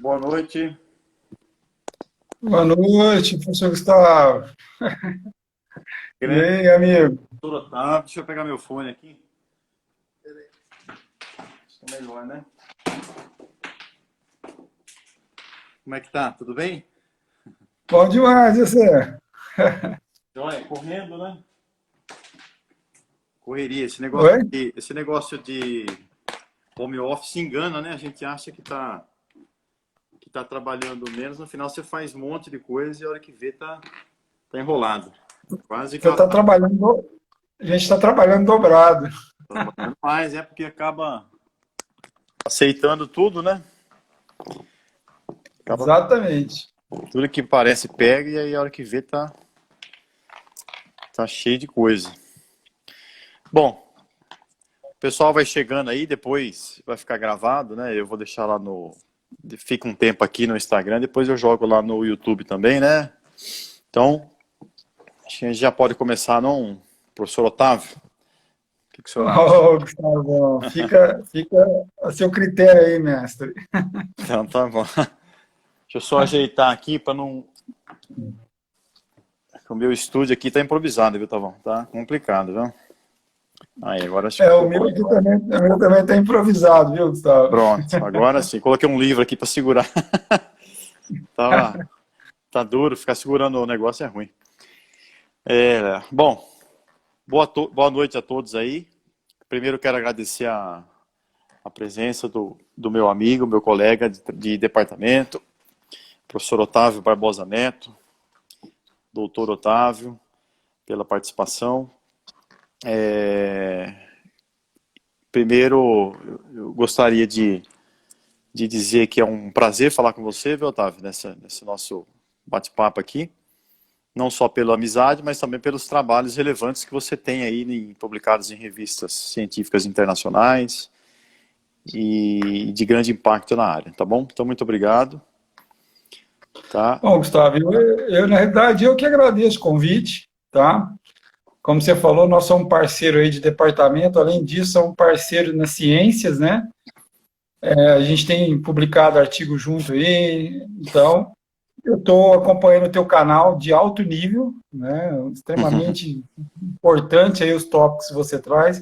Boa noite. Boa noite, professor Gustavo. E Grande aí, amigo? doutor Otávio. Deixa eu pegar meu fone aqui. Acho que é melhor, né? Como é que tá? Tudo bem? Bom demais, e você? Joia, correndo, né? Correria. Oi? Esse negócio de home office engana, né? A gente acha que tá trabalhando menos, no final você faz um monte de coisa e a hora que vê tá enrolado. Quase que Você ela está tá trabalhando, a gente está trabalhando dobrado. trabalhando mais, é porque acaba aceitando tudo, né? Acaba Exatamente. tudo que parece pega e aí a hora que vê tá cheio de coisa. Bom, o pessoal vai chegando aí, depois vai ficar gravado, né? Eu vou deixar lá no. Fica um tempo aqui no Instagram, depois eu jogo lá no YouTube também, né? Então, acho que a gente já pode começar, não, professor Otávio? O que o senhor acha? Ô, Gustavo, fica a seu critério aí, mestre. Então, tá bom. Deixa eu só ajeitar aqui para não. O meu estúdio aqui tá improvisado, viu, tá bom? Tá complicado, viu? Aí, agora acho que É, ficou bom. o meu também está improvisado, viu, Gustavo? Pronto, agora sim. Coloquei um livro aqui para segurar. Tava, tá duro, ficar segurando o negócio é ruim. Bom, boa noite a todos aí. Primeiro quero agradecer a presença do meu amigo, meu colega de departamento, professor Otávio Barbosa Neto, doutor Otávio, pela participação. É, Primeiro, eu gostaria de dizer que é um prazer falar com você, viu, Otávio, nesse nosso bate-papo aqui. Não só pela amizade, mas também pelos trabalhos relevantes que você tem aí publicados em revistas científicas internacionais e de grande impacto na área, tá bom? Então, muito obrigado, tá? Bom, Gustavo, na realidade, eu que agradeço o convite, tá? Como você falou, nós somos parceiro aí de departamento, além disso, somos parceiro nas ciências, né? A gente tem publicado artigo junto aí, então eu estou acompanhando o teu canal de alto nível, né? Extremamente importante aí os tópicos que você traz,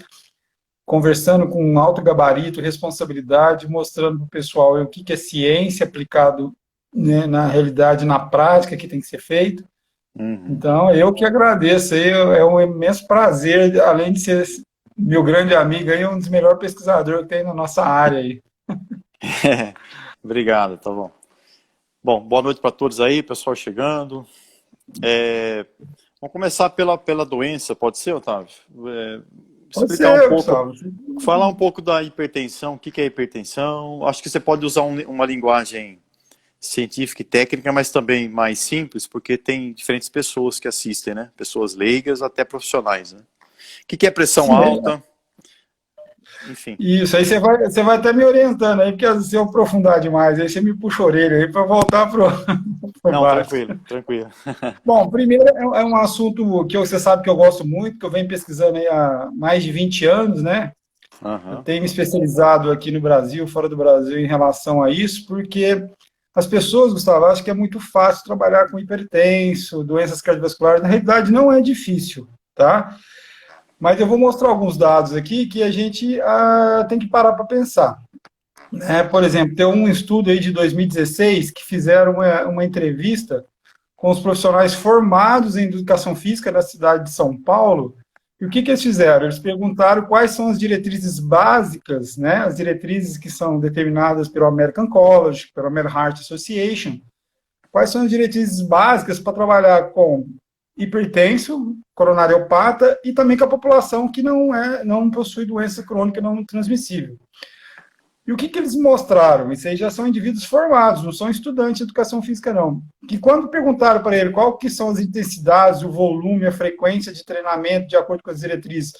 conversando com um alto gabarito, responsabilidade, mostrando para o pessoal aí o que é ciência aplicado, né, na realidade, na prática, que tem que ser feito. Uhum. Então, eu que agradeço aí, é um imenso prazer, além de ser meu grande amigo aí, um dos melhores pesquisadores que tem na nossa área aí. Obrigado, tá bom. Bom, boa noite para todos aí, pessoal chegando. É, Vamos começar pela doença, pode ser, Otávio? Pode Explicar um ser, pouco, Gustavo. falar um pouco da hipertensão, o que que é hipertensão. Acho que você pode usar uma linguagem científica e técnica, mas também mais simples, porque tem diferentes pessoas que assistem, né? Pessoas leigas até profissionais, né? O que que é pressão Sim, alta? Enfim. isso, aí você vai até me orientando aí, porque às vezes se eu aprofundar demais, aí você me puxa a orelha aí para voltar pro Não, básico. tranquilo, tranquilo. Bom, primeiro é um assunto que você sabe que eu gosto muito, que eu venho pesquisando aí há mais de 20 anos, né? Eu Aham. tenho me especializado aqui no Brasil, fora do Brasil, em relação a isso, porque as pessoas, Gustavo, acham que é muito fácil trabalhar com hipertenso, doenças cardiovasculares. Na realidade, não é difícil, tá? Mas eu vou mostrar alguns dados aqui que a gente tem que parar para pensar. Né? Por exemplo, tem um estudo aí de 2016 que fizeram uma entrevista com os profissionais formados em educação física da cidade de São Paulo. E o que, que eles fizeram? Eles perguntaram quais são as diretrizes básicas, né, as diretrizes que são determinadas pelo American College, pelo American Heart Association, quais são as diretrizes básicas para trabalhar com hipertenso, coronariopata e também com a população que não possui doença crônica não transmissível. E o que, que eles mostraram? Isso aí já são indivíduos formados, não são estudantes de educação física, não. Que quando perguntaram para ele qual que são as intensidades, o volume, a frequência de treinamento, de acordo com as diretrizes,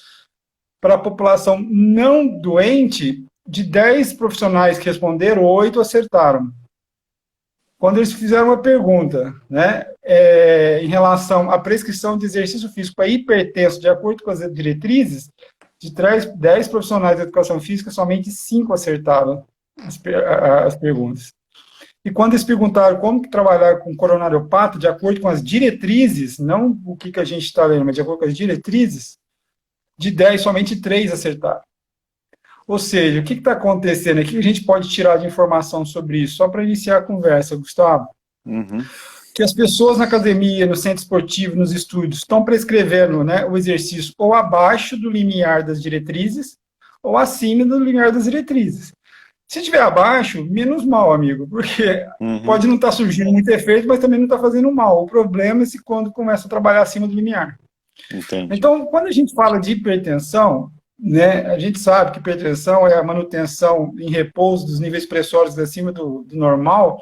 para a população não doente, de 10 profissionais que responderam, 8 acertaram. Quando eles fizeram uma pergunta, né, em relação à prescrição de exercício físico para hipertenso, de acordo com as diretrizes, de 10 profissionais de educação física, somente 5 acertaram as perguntas. E quando eles perguntaram como que trabalhar com coronariopata, de acordo com as diretrizes, não o que a gente está lendo, mas de acordo com as diretrizes, de 10, somente 3 acertaram. Ou seja, o que está acontecendo aqui? O que a gente pode tirar de informação sobre isso? Só para iniciar a conversa, Gustavo. Que as pessoas na academia, no centro esportivo, nos estúdios, estão prescrevendo, né, o exercício ou abaixo do limiar das diretrizes ou acima do limiar das diretrizes. Se estiver abaixo, menos mal, amigo, porque pode não estar surgindo muito efeito, mas também não está fazendo mal. O problema é se quando começa a trabalhar acima do limiar. Entendi. Então, quando a gente fala de hipertensão, né, a gente sabe que hipertensão é a manutenção em repouso dos níveis pressóricos acima do normal.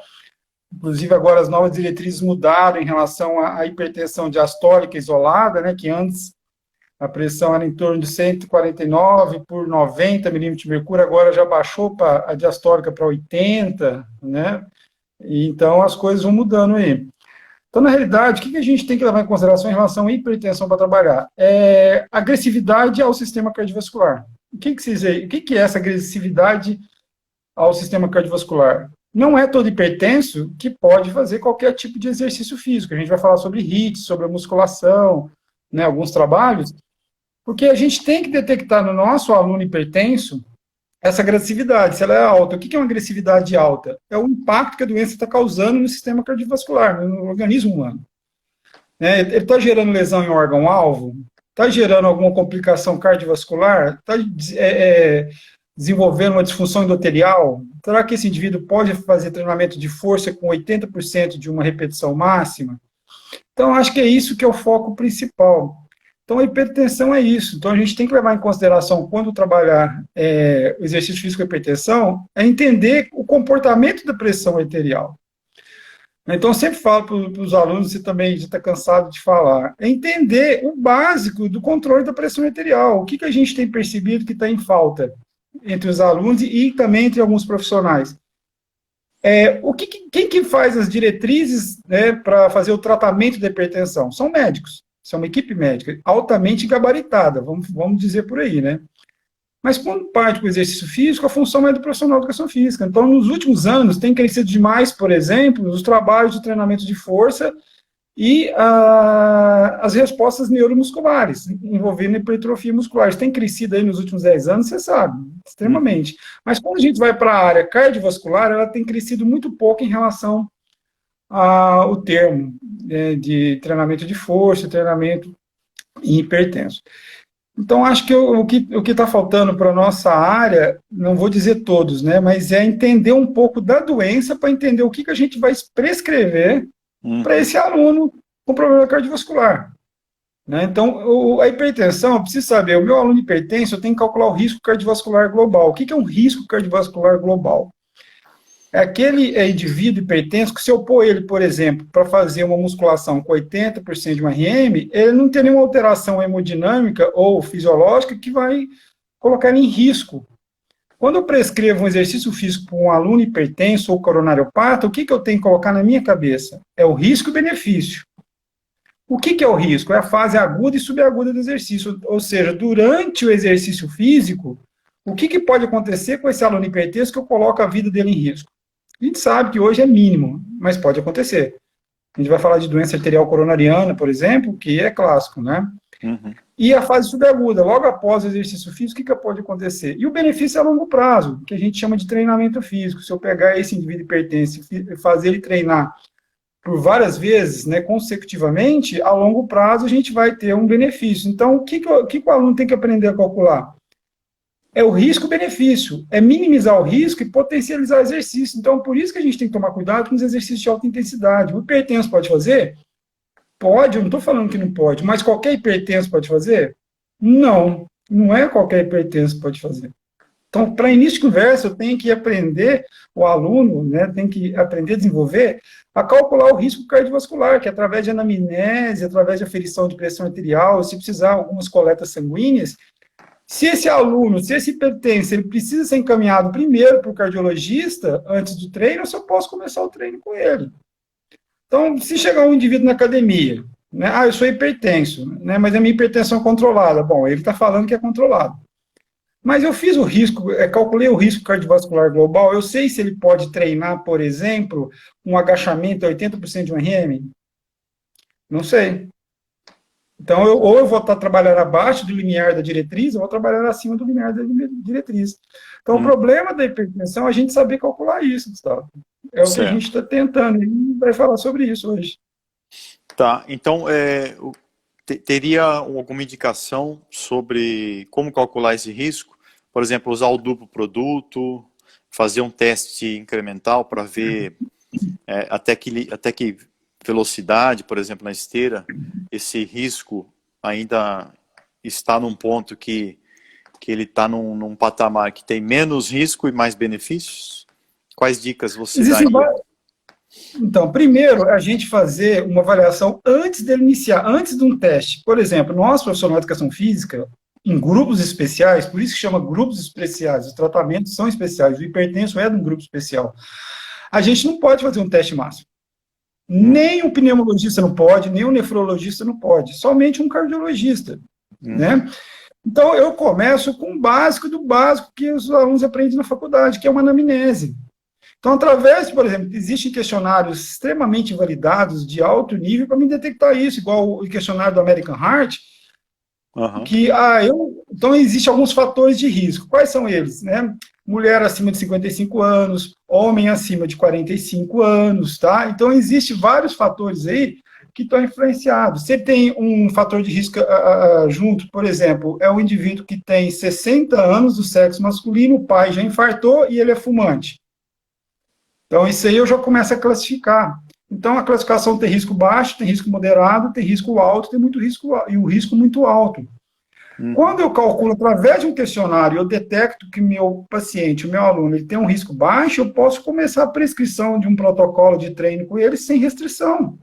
Inclusive, agora as novas diretrizes mudaram em relação à hipertensão diastólica isolada, né, que antes a pressão era em torno de 149 por 90 milímetros de mercúrio, agora já baixou para a diastólica para 80, né? E então as coisas vão mudando aí. Então, na realidade, o que a gente tem que levar em consideração em relação à hipertensão para trabalhar? É agressividade ao sistema cardiovascular. O que é essa agressividade ao sistema cardiovascular? Não é todo hipertenso que pode fazer qualquer tipo de exercício físico. A gente vai falar sobre HIIT, sobre a musculação, né, alguns trabalhos, porque a gente tem que detectar no nosso aluno hipertenso essa agressividade, se ela é alta. O que é uma agressividade alta? É o impacto que a doença está causando no sistema cardiovascular, no organismo humano. Ele está gerando lesão em órgão-alvo? Está gerando alguma complicação cardiovascular? Está desenvolvendo uma disfunção endotelial? Será que esse indivíduo pode fazer treinamento de força com 80% de uma repetição máxima? Então, acho que é isso que é o foco principal. Então, a hipertensão é isso. Então, a gente tem que levar em consideração, quando trabalhar o exercício físico com hipertensão, é entender o comportamento da pressão arterial. Então, eu sempre falo para os alunos, você também já está cansado de falar, é entender o básico do controle da pressão arterial. O que a gente tem percebido que está em falta entre os alunos e também entre alguns profissionais? Quem que faz as diretrizes, né, para fazer o tratamento da hipertensão? São médicos. Isso é uma equipe médica altamente gabaritada, vamos dizer por aí, né? Mas quando parte com o exercício físico, a função é do profissional de educação física. Então, nos últimos anos, tem crescido demais, por exemplo, os trabalhos de treinamento de força e as respostas neuromusculares, envolvendo hipertrofia muscular. Isso tem crescido aí nos últimos 10 anos, você sabe, extremamente. Mas quando a gente vai para a área cardiovascular, ela tem crescido muito pouco em relação o termo de treinamento de força, treinamento em hipertenso. Então, acho que o que está faltando para a nossa área, não vou dizer todos, né, mas é entender um pouco da doença para entender o que a gente vai prescrever para esse aluno com problema cardiovascular. Né? Então, a hipertensão, eu preciso saber, o meu aluno hipertenso, eu tenho que calcular o risco cardiovascular global. O que é um risco cardiovascular global? É aquele indivíduo hipertenso que, se eu pôr ele, por exemplo, para fazer uma musculação com 80% de um RM, ele não tem nenhuma alteração hemodinâmica ou fisiológica que vai colocar ele em risco. Quando eu prescrevo um exercício físico para um aluno hipertenso ou coronariopata, o que eu tenho que colocar na minha cabeça? É o risco e benefício. O que é o risco? É a fase aguda e subaguda do exercício, ou seja, durante o exercício físico, o que pode acontecer com esse aluno hipertenso que eu coloco a vida dele em risco? A gente sabe que hoje é mínimo, mas pode acontecer. A gente vai falar de doença arterial coronariana, por exemplo, que é clássico, né? E a fase subaguda, logo após o exercício físico, o que pode acontecer? E o benefício é a longo prazo, que a gente chama de treinamento físico. Se eu pegar esse indivíduo hipertenso e fazer ele treinar por várias vezes, né, consecutivamente, a longo prazo a gente vai ter um benefício. Então, o que o aluno tem que aprender a calcular? É o risco-benefício, é minimizar o risco e potencializar o exercício. Então, por isso que a gente tem que tomar cuidado com os exercícios de alta intensidade. O hipertenso pode fazer? Pode, eu não estou falando que não pode, mas qualquer hipertenso pode fazer? Não, não é qualquer hipertenso que pode fazer. Então, para início de conversa, eu tenho que aprender, o aluno, né, tem que aprender a desenvolver, a calcular o risco cardiovascular, que é através de anamnese, através de aferição de pressão arterial, se precisar algumas coletas sanguíneas. Se esse aluno, se esse hipertenso, ele precisa ser encaminhado primeiro para o cardiologista, antes do treino, eu só posso começar o treino com ele. Então, se chegar um indivíduo na academia, né, eu sou hipertenso, né, mas a minha hipertensão é controlada. Bom, ele está falando que é controlado. Mas eu fiz o risco, calculei o risco cardiovascular global, eu sei se ele pode treinar, por exemplo, um agachamento a 80% de um RM? Não sei. Então, ou eu vou estar trabalhando abaixo do limiar da diretriz, ou vou trabalhar acima do limiar da diretriz. Então, o Hum, problema da hipertensão é a gente saber calcular isso, Gustavo. É o que a gente certo. está tentando, e vai falar sobre isso hoje. Tá, então, teria alguma indicação sobre como calcular esse risco? Por exemplo, usar o duplo produto, fazer um teste incremental para ver até que velocidade, por exemplo, na esteira, esse risco ainda está num ponto que ele está num patamar que tem menos risco e mais benefícios? Quais dicas você Existem daria? Então, primeiro, a gente fazer uma avaliação antes dele iniciar, antes de um teste. Por exemplo, nós, profissionais de educação física, em grupos especiais, por isso que chama grupos especiais, os tratamentos são especiais, o hipertenso é de um grupo especial. A gente não pode fazer um teste máximo. Nem o pneumologista não pode, nem o nefrologista não pode, somente um cardiologista, né? Então, eu começo com o básico do básico que os alunos aprendem na faculdade, que é uma anamnese. Então, através, por exemplo, existem questionários extremamente validados, de alto nível, para me detectar isso, igual o questionário do American Heart, Uhum. que, então, existem alguns fatores de risco. Quais são eles? Né? Mulher acima de 55 anos, homem acima de 45 anos, tá? Então, existem vários fatores aí que estão influenciados. Você tem um fator de risco junto, por exemplo, é um indivíduo que tem 60 anos do sexo masculino, o pai já infartou e ele é fumante. Então, isso aí eu já começo a classificar. Então, a classificação tem risco baixo, tem risco moderado, tem risco alto, tem muito risco e o risco muito alto. Quando eu calculo através de um questionário, eu detecto que meu paciente, o meu aluno, ele tem um risco baixo, eu posso começar a prescrição de um protocolo de treino com ele sem restrição.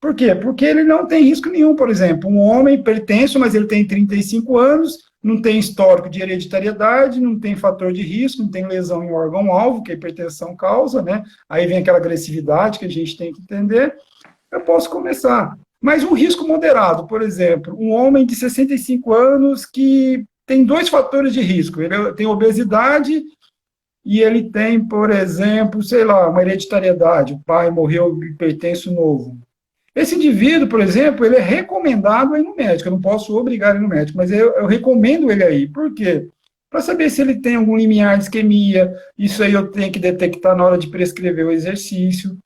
Por quê? Porque ele não tem risco nenhum, por exemplo, um homem hipertenso, mas ele tem 35 anos, não tem histórico de hereditariedade, não tem fator de risco, não tem lesão em órgão-alvo, que a hipertensão causa, né? Aí vem aquela agressividade que a gente tem que entender. Eu posso começar. Mas um risco moderado, por exemplo, um homem de 65 anos que tem dois fatores de risco. Ele tem obesidade e ele tem, por exemplo, sei lá, uma hereditariedade. O pai morreu hipertenso novo. Esse indivíduo, por exemplo, ele é recomendado a ir no médico. Eu não posso obrigar ele no médico, mas eu recomendo ele aí. Por quê? Para saber se ele tem algum limiar de isquemia. Isso aí eu tenho que detectar na hora de prescrever o exercício.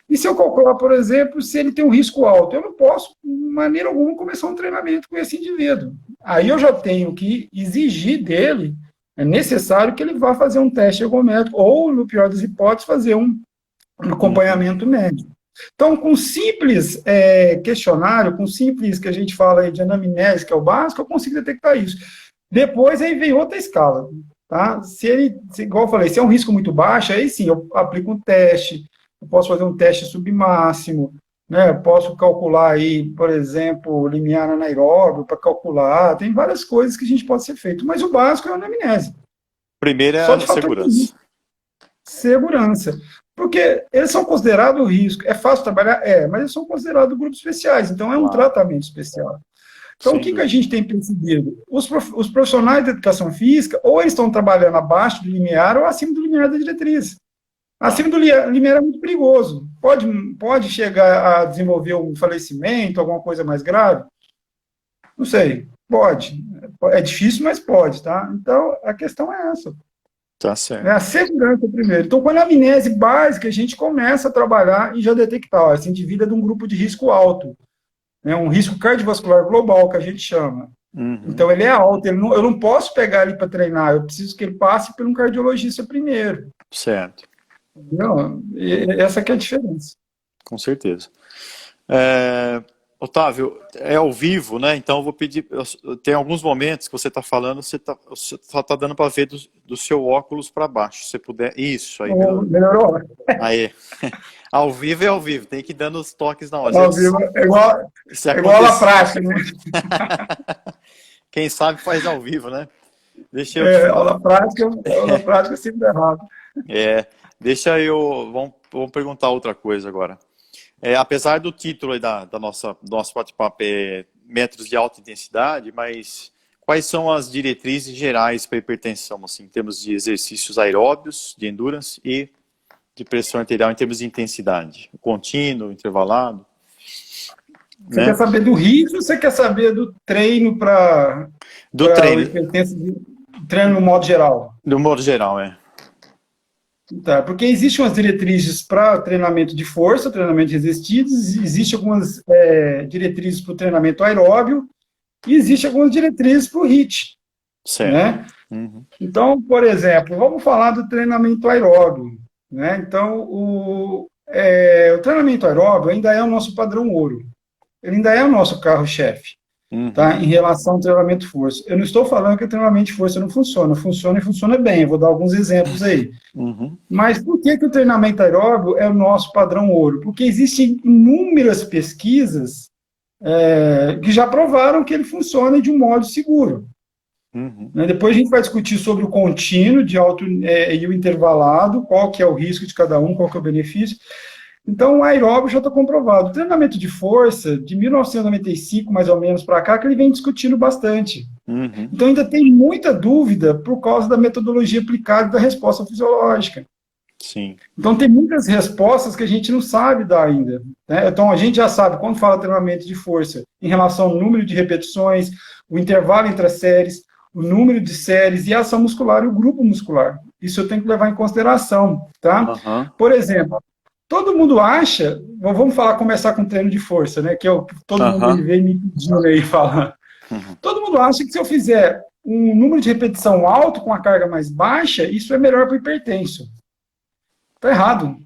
E se eu calcular, por exemplo, se ele tem um risco alto, eu não posso, de maneira alguma, começar um treinamento com esse indivíduo. Aí eu já tenho que exigir dele, é necessário que ele vá fazer um teste ergométrico, ou, no pior das hipóteses, fazer um acompanhamento médico. Então, com simples questionário, com simples que a gente fala aí de anamnese, que é o básico, eu consigo detectar isso. Depois, aí vem outra escala. Tá? Igual eu falei, se é um risco muito baixo, aí sim, eu aplico um teste, eu posso fazer um teste submáximo, né? Eu posso calcular aí, por exemplo, limiar anaeróbio para calcular, tem várias coisas que a gente pode ser feito, mas o básico é a anamnese. Primeiro é Só de a fator de segurança. segurança. Porque eles são considerados risco. É fácil trabalhar? É, mas eles são considerados grupos especiais, então é um Claro, tratamento especial. Então, o sem que a dúvida. gente tem percebido? Os profissionais da educação física, ou eles estão trabalhando abaixo do limiar ou acima do limiar da diretriz. Tá. Acima do limiar é muito perigoso. Pode chegar a desenvolver um falecimento, alguma coisa mais grave? Não sei. Pode. É difícil, mas pode, tá? Então, a questão é essa. Tá Né? A certo. segurança primeiro. Então, com a anamnese básica, a gente começa a trabalhar e já detectar, ó, esse indivíduo é de um grupo de risco alto, né? Um risco cardiovascular global, que a gente chama. Uhum. Então, ele é alto, eu não posso pegar ele para treinar, eu preciso que ele passe por um cardiologista primeiro. Certo, Entendeu? Essa que é a diferença. com certeza. É, Otávio, é ao vivo, né? Então eu vou pedir. Tem alguns momentos que você está falando, você só está dando para ver do seu óculos para baixo. Se você puder. Isso, aí melhorou. Melhorou? Aí. Ao vivo é ao vivo, tem que ir dando os toques na hora. Ao vivo, Se é igual a acontecer. prática, né? Quem sabe faz ao vivo, né? Deixa eu te falar. Aula prática sempre dá errado. É, deixa eu. Vamos perguntar outra coisa agora. Apesar do título aí do nosso bate-papo é metros de alta intensidade, mas quais são as diretrizes gerais para hipertensão, assim, em termos de exercícios aeróbios, de endurance e de pressão arterial em termos de intensidade? Contínuo, intervalado? Você quer saber do risco ou você quer saber do treino para hipertensão, treino no modo geral? Do modo geral, é. Tá, porque existem umas diretrizes para treinamento de força, treinamento de resistidos, existem algumas diretrizes para o treinamento aeróbio e existem algumas diretrizes para o HIIT. Certo. Né? Uhum. Então, por exemplo, vamos falar do treinamento aeróbio. Né? Então, o treinamento aeróbio ainda é o nosso padrão ouro. Ele ainda é o nosso carro-chefe. Uhum. Tá? Em relação ao treinamento de força. Eu não estou falando que o treinamento de força não funciona. Funciona e funciona bem. Eu vou dar alguns exemplos aí. Uhum. Mas por que o treinamento aeróbio é o nosso padrão ouro? Porque existem inúmeras pesquisas que já provaram que ele funciona de um modo seguro. Uhum. Depois a gente vai discutir sobre o contínuo de alto e o intervalado, qual que é o risco de cada um, qual que é o benefício. Então, o aeróbio já está comprovado. O treinamento de força, de 1995, mais ou menos, para cá, que ele vem discutindo bastante. Uhum. Então, ainda tem muita dúvida por causa da metodologia aplicada da resposta fisiológica. Sim. Então, tem muitas respostas que a gente não sabe dar ainda. Né? Então, a gente já sabe, quando fala treinamento de força, em relação ao número de repetições, o intervalo entre as séries, o número de séries e a ação muscular e o grupo muscular. Isso eu tenho que levar em consideração. Tá? Uhum. Por exemplo, todo mundo acha, vamos começar com treino de força, né? Que é o que todo mundo vem me pedindo aí falar. Uhum. Todo mundo acha que se eu fizer um número de repetição alto com a carga mais baixa, isso é melhor para o hipertenso. Está errado.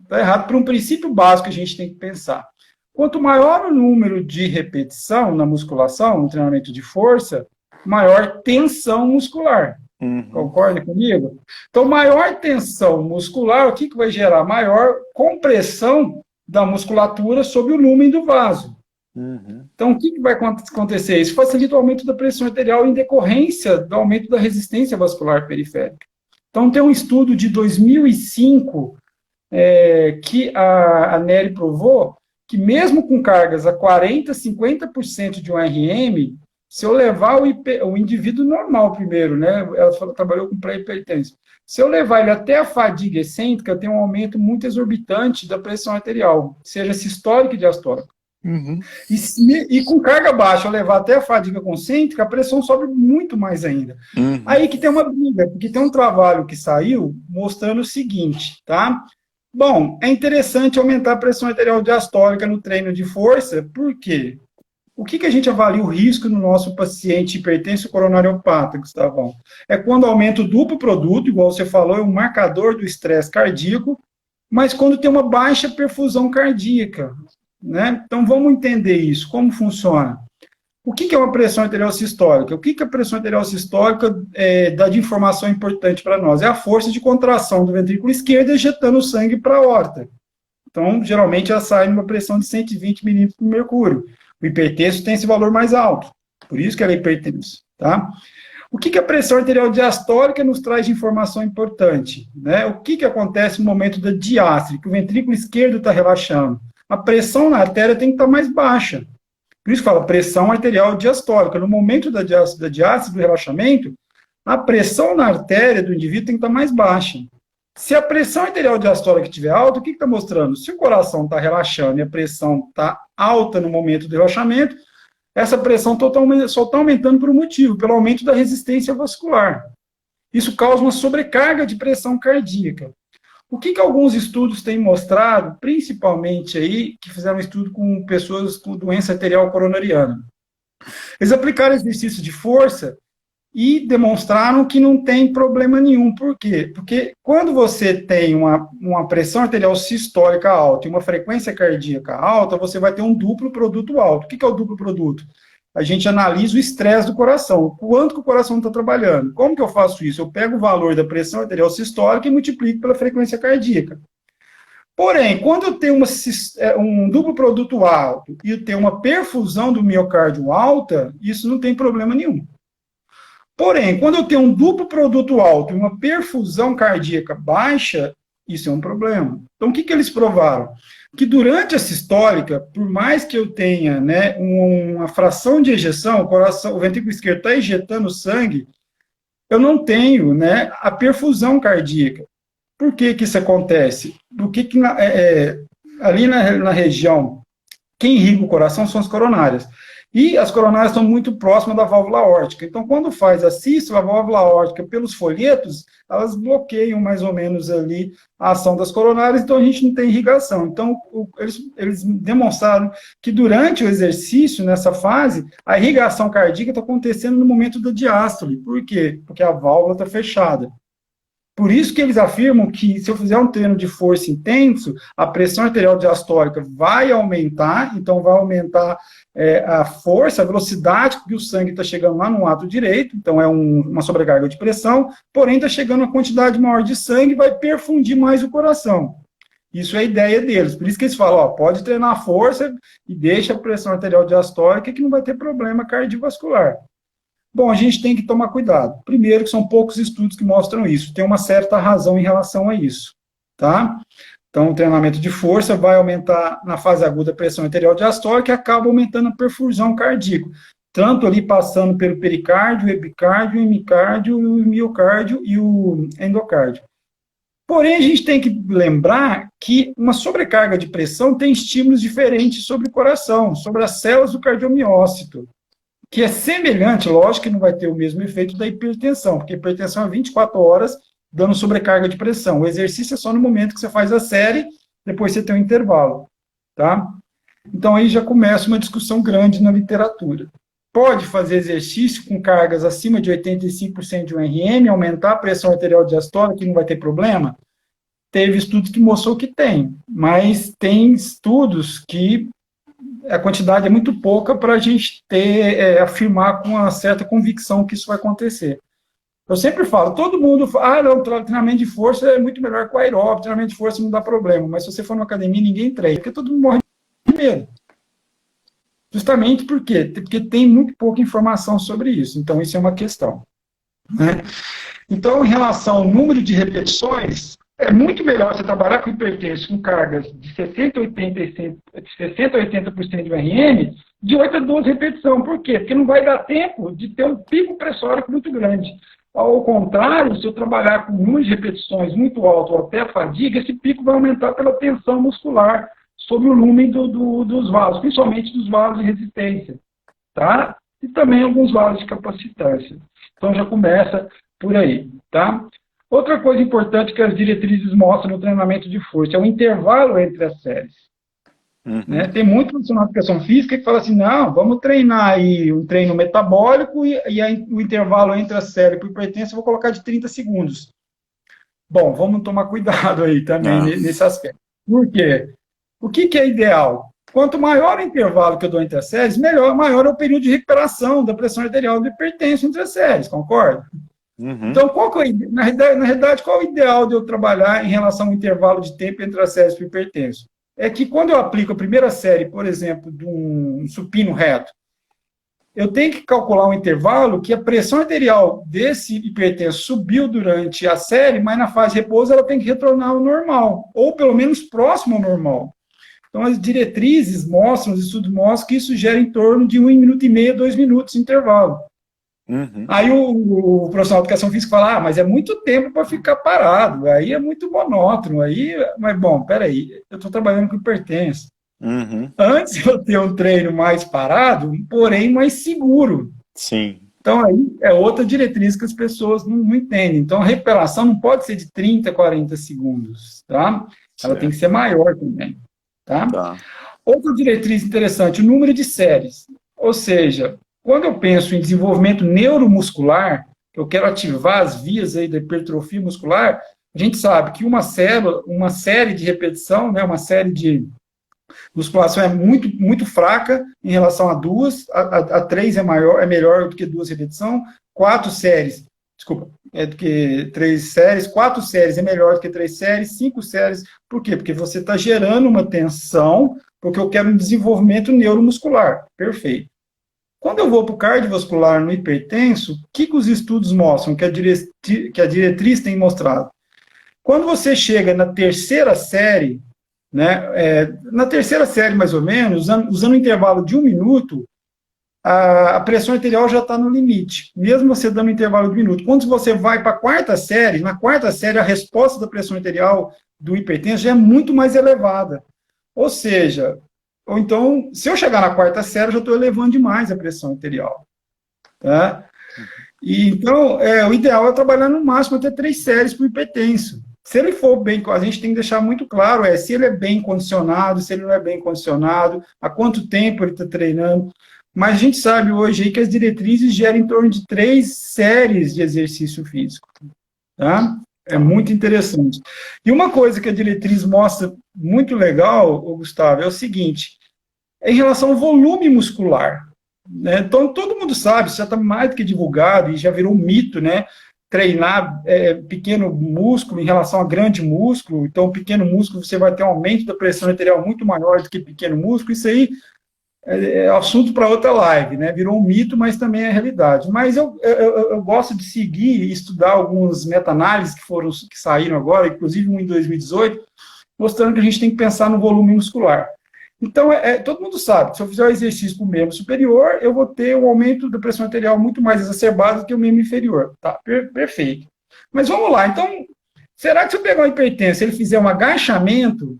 Está errado por um princípio básico que a gente tem que pensar. Quanto maior o número de repetição na musculação, no treinamento de força, maior tensão muscular. Uhum. Concorda comigo? Então, maior tensão muscular, o que vai gerar? Maior compressão da musculatura sobre o lúmen do vaso. Uhum. Então, o que vai acontecer? Isso facilita o aumento da pressão arterial em decorrência do aumento da resistência vascular periférica. Então, tem um estudo de 2005 que a Nery provou que mesmo com cargas a 40%, 50% de um RM, se eu levar o indivíduo normal primeiro, né? Ela trabalhou com pré-hipertenso. Se eu levar ele até a fadiga excêntrica, tem um aumento muito exorbitante da pressão arterial, seja sistólica e diastólica. Uhum. E com carga baixa, eu levar até a fadiga concêntrica, a pressão sobe muito mais ainda. Uhum. Aí que tem uma briga, porque tem um trabalho que saiu mostrando o seguinte, tá? Bom, é interessante aumentar a pressão arterial diastólica no treino de força, por quê? O que a gente avalia o risco no nosso paciente hipertenso coronariopata, Gustavão? É quando aumenta o duplo produto, igual você falou, é um marcador do estresse cardíaco, mas quando tem uma baixa perfusão cardíaca. Né? Então, vamos entender isso, como funciona. O que é uma pressão arterial sistólica? O que a pressão arterial sistólica dá de informação importante para nós? É a força de contração do ventrículo esquerdo ejetando o sangue para a aorta. Então, geralmente, ela sai numa pressão de 120 milímetros por mercúrio. O hipertenso tem esse valor mais alto, por isso que ela é hipertenso. Tá? O que a pressão arterial diastólica nos traz de informação importante? Né? O que acontece no momento da diástole, que o ventrículo esquerdo está relaxando? A pressão na artéria tem que estar mais baixa. Por isso que fala pressão arterial diastólica. No momento da diástole, do relaxamento, a pressão na artéria do indivíduo tem que estar mais baixa. Se a pressão arterial diastólica estiver alta, o que está mostrando? Se o coração está relaxando e a pressão está alta no momento do relaxamento, essa pressão só está aumentando por um motivo, pelo aumento da resistência vascular. Isso causa uma sobrecarga de pressão cardíaca. O que alguns estudos têm mostrado, principalmente aí, que fizeram um estudo com pessoas com doença arterial coronariana? Eles aplicaram exercício de força e demonstraram que não tem problema nenhum. Por quê? Porque quando você tem uma pressão arterial sistólica alta e uma frequência cardíaca alta, você vai ter um duplo produto alto. O que é o duplo produto? A gente analisa o estresse do coração, o quanto que o coração está trabalhando. Como que eu faço isso? Eu pego o valor da pressão arterial sistólica e multiplico pela frequência cardíaca. Porém, quando eu tenho um duplo produto alto e eu tenho uma perfusão do miocárdio alta, isso não tem problema nenhum. Porém, quando eu tenho um duplo produto alto e uma perfusão cardíaca baixa, Isso é um problema. Então, o que eles provaram? Que durante a sistólica, por mais que eu tenha, né, uma fração de ejeção, o ventrículo esquerdo está injetando sangue, eu não tenho, né, a perfusão cardíaca. Por que isso acontece? Porque ali na região, quem irriga o coração são as coronárias. E as coronárias estão muito próximas da válvula aórtica. Então, quando faz a sístole, a válvula aórtica, pelos folhetos, elas bloqueiam mais ou menos ali a ação das coronárias, então a gente não tem irrigação. Então, eles demonstraram que durante o exercício, nessa fase, a irrigação cardíaca está acontecendo no momento da diástole. Por quê? Porque a válvula está fechada. Por isso que eles afirmam que, se eu fizer um treino de força intenso, a pressão arterial diastólica vai aumentar, então vai aumentar a força, a velocidade que o sangue está chegando lá no lado direito, então é uma sobrecarga de pressão, porém está chegando uma quantidade maior de sangue e vai perfundir mais o coração. Isso é a ideia deles. Por isso que eles falam, ó, pode treinar a força e deixa a pressão arterial diastólica que não vai ter problema cardiovascular. Bom, a gente tem que tomar cuidado. Primeiro, que são poucos estudos que mostram isso. Tem uma certa razão em relação a isso, tá? Então, o treinamento de força vai aumentar, na fase aguda, a pressão arterial diastólica e acaba aumentando a perfusão cardíaca. Tanto ali passando pelo pericárdio, o epicárdio, o hemicárdio, o miocárdio e o endocárdio. Porém, a gente tem que lembrar que uma sobrecarga de pressão tem estímulos diferentes sobre o coração, sobre as células do cardiomiócito, que é semelhante, lógico que não vai ter o mesmo efeito da hipertensão, porque a hipertensão é 24 horas dando sobrecarga de pressão. O exercício é só no momento que você faz a série, depois você tem um intervalo, tá? Então aí já começa uma discussão grande na literatura. Pode fazer exercício com cargas acima de 85% de 1 RM, aumentar a pressão arterial diastólica, que não vai ter problema? Teve estudos que mostrou que tem, mas tem estudos que a quantidade é muito pouca para a gente afirmar com uma certa convicção que isso vai acontecer. Eu sempre falo, todo mundo fala, não, treinamento de força é muito melhor que o aeróbico, treinamento de força não dá problema, mas se você for numa academia, ninguém treina, porque todo mundo morre de medo. Justamente por quê? Porque tem muito pouca informação sobre isso, então isso é uma questão, né? Então, em relação ao número de repetições, é muito melhor você trabalhar com hipertenso com cargas de 60% a 80% de RM, de 8 a 12 repetições. Por quê? Porque não vai dar tempo de ter um pico pressórico muito grande. Ao contrário, se eu trabalhar com número de repetições muito alto ou até a fadiga, esse pico vai aumentar pela tensão muscular sobre o lumen dos vasos, principalmente dos vasos de resistência, tá? E também alguns vasos de capacitância. Então já começa por aí, tá? Outra coisa importante que as diretrizes mostram no treinamento de força é o intervalo entre as séries. Uhum. Né? Tem muito profissional de educação física que fala assim, não, vamos treinar aí um treino metabólico e o intervalo entre a série para o hipertenso eu vou colocar de 30 segundos. Bom, vamos tomar cuidado aí também nesse aspecto. Por quê? O que é ideal? Quanto maior o intervalo que eu dou entre as séries, maior é o período de recuperação da pressão arterial do hipertenso entre as séries, concorda? Uhum. Então, na realidade, qual é o ideal de eu trabalhar em relação ao intervalo de tempo entre as séries para o hipertenso? É que quando eu aplico a primeira série, por exemplo, de um supino reto, eu tenho que calcular um intervalo que a pressão arterial desse hipertenso subiu durante a série, mas na fase de repouso ela tem que retornar ao normal, ou pelo menos próximo ao normal. Então, as diretrizes mostram, os estudos mostram que isso gera em torno de 1 minuto e meio, 2 minutos de intervalo. Uhum. Aí o profissional de educação física fala, mas é muito tempo para ficar parado, aí é muito monótono, mas bom, peraí, eu estou trabalhando com hipertenso. Uhum. Antes eu ter um treino mais parado, porém mais seguro. Sim. Então aí é outra diretriz que as pessoas não entendem. Então a recuperação não pode ser de 30, 40 segundos, tá? Ela tem que ser maior também, tá? Outra diretriz interessante, o número de séries, ou seja, quando eu penso em desenvolvimento neuromuscular, eu quero ativar as vias aí da hipertrofia muscular, a gente sabe que uma série de repetição, né, uma série de musculação é muito, muito fraca em relação a duas, a 3 é melhor do que 2 repetições, 4 séries, desculpa, é do que 3 séries, 4 séries é melhor do que 3 séries, 5 séries, por quê? Porque você está gerando uma tensão, porque eu quero um desenvolvimento neuromuscular, perfeito. Quando eu vou para o cardiovascular no hipertenso, o que os estudos mostram, que a diretriz tem mostrado? Quando você chega na terceira série, né, na terceira série mais ou menos, usando um intervalo de 1 minuto, a pressão arterial já está no limite, mesmo você dando um intervalo de 1 minuto. Quando você vai para a quarta série, na quarta série a resposta da pressão arterial do hipertenso já é muito mais elevada. Ou seja, ou então, se eu chegar na quarta série, eu já estou elevando demais a pressão arterial. Tá? E, então, o ideal é trabalhar no máximo até 3 séries para o hipertenso. Se ele for bem, a gente tem que deixar muito claro, se ele é bem condicionado, se ele não é bem condicionado, há quanto tempo ele está treinando. Mas a gente sabe hoje aí que as diretrizes geram em torno de 3 séries de exercício físico. Tá? É muito interessante. E uma coisa que a diretriz mostra muito legal, Gustavo, é o seguinte, em relação ao volume muscular. Né? Então, todo mundo sabe, isso já está mais do que divulgado, e já virou um mito, né? Treinar pequeno músculo em relação a grande músculo. Então, pequeno músculo, você vai ter um aumento da pressão arterial muito maior do que pequeno músculo. Isso aí é assunto para outra live, né? Virou um mito, mas também é realidade. Mas eu gosto de seguir e estudar algumas meta-análises que saíram agora, inclusive um em 2018, mostrando que a gente tem que pensar no volume muscular. Então, todo mundo sabe que se eu fizer o exercício para o membro superior, eu vou ter um aumento da pressão arterial muito mais exacerbado do que o membro inferior. Tá, perfeito. Mas vamos lá, então, será que se eu pegar um hipertenso, ele fizer um agachamento,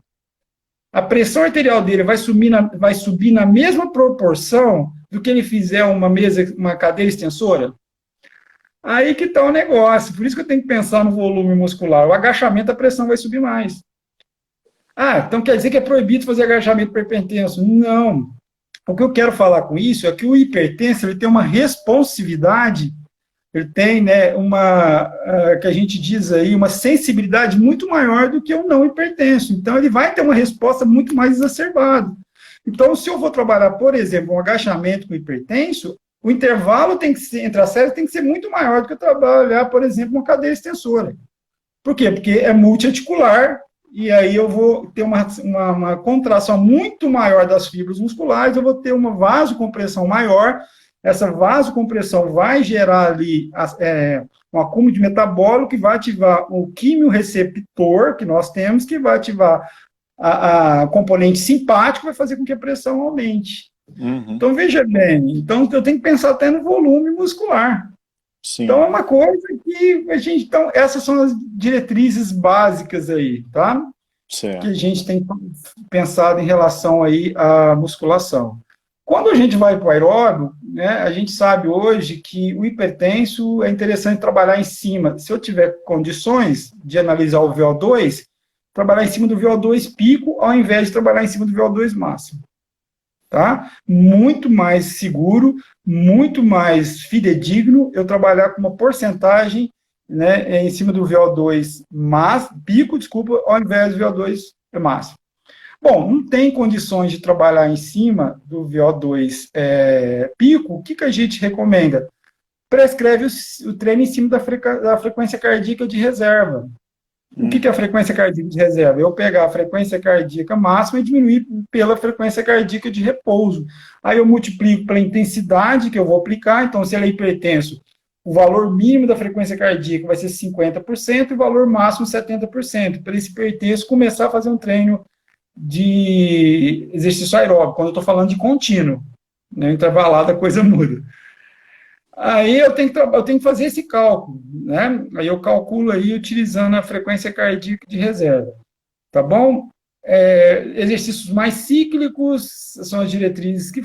a pressão arterial dele vai subir na mesma proporção do que ele fizer uma cadeira extensora? Aí que está o negócio. Por isso que eu tenho que pensar no volume muscular. O agachamento, a pressão vai subir mais. Então quer dizer que é proibido fazer agachamento para hipertenso? Não. O que eu quero falar com isso é que o hipertenso ele tem uma responsividade, ele tem, né, que a gente diz aí, uma sensibilidade muito maior do que o não hipertenso. Então, ele vai ter uma resposta muito mais exacerbada. Então, se eu vou trabalhar, por exemplo, um agachamento com hipertenso, o intervalo entre as séries tem que ser muito maior do que eu trabalhar, por exemplo, uma cadeira extensora. Por quê? Porque é multiarticular, e aí eu vou ter uma contração muito maior das fibras musculares, eu vou ter uma vasocompressão maior. Essa vasocompressão vai gerar ali um acúmulo de metabólico que vai ativar o quimiorreceptor que nós temos, que vai ativar a componente simpático, vai fazer com que a pressão aumente. Uhum. Então, veja bem, então eu tenho que pensar até no volume muscular. Sim. Então, é uma coisa que a gente... Então, essas são as diretrizes básicas aí, tá? Certo. Que a gente tem pensado em relação aí à musculação. Quando a gente vai para o aeróbio, né, a gente sabe hoje que o hipertenso é interessante trabalhar em cima. Se eu tiver condições de analisar o VO2, trabalhar em cima do VO2 pico, ao invés de trabalhar em cima do VO2 máximo. Tá? Muito mais seguro, muito mais fidedigno eu trabalhar com uma porcentagem, né, em cima do VO2 pico, ao invés do VO2 máximo. Bom, não tem condições de trabalhar em cima do VO2 pico, o que a gente recomenda? Prescreve o treino em cima da frequência cardíaca de reserva. O que é a frequência cardíaca de reserva? Eu pegar a frequência cardíaca máxima e diminuir pela frequência cardíaca de repouso. Aí eu multiplico pela intensidade que eu vou aplicar, então se ele é hipertenso, o valor mínimo da frequência cardíaca vai ser 50% e o valor máximo 70%. Para esse hipertenso começar a fazer um treino de exercício aeróbico, quando eu estou falando de contínuo, né, intervalado a coisa muda. Aí eu tenho que fazer esse cálculo, né? Aí eu calculo aí utilizando a frequência cardíaca de reserva, tá bom? Exercícios mais cíclicos são as diretrizes que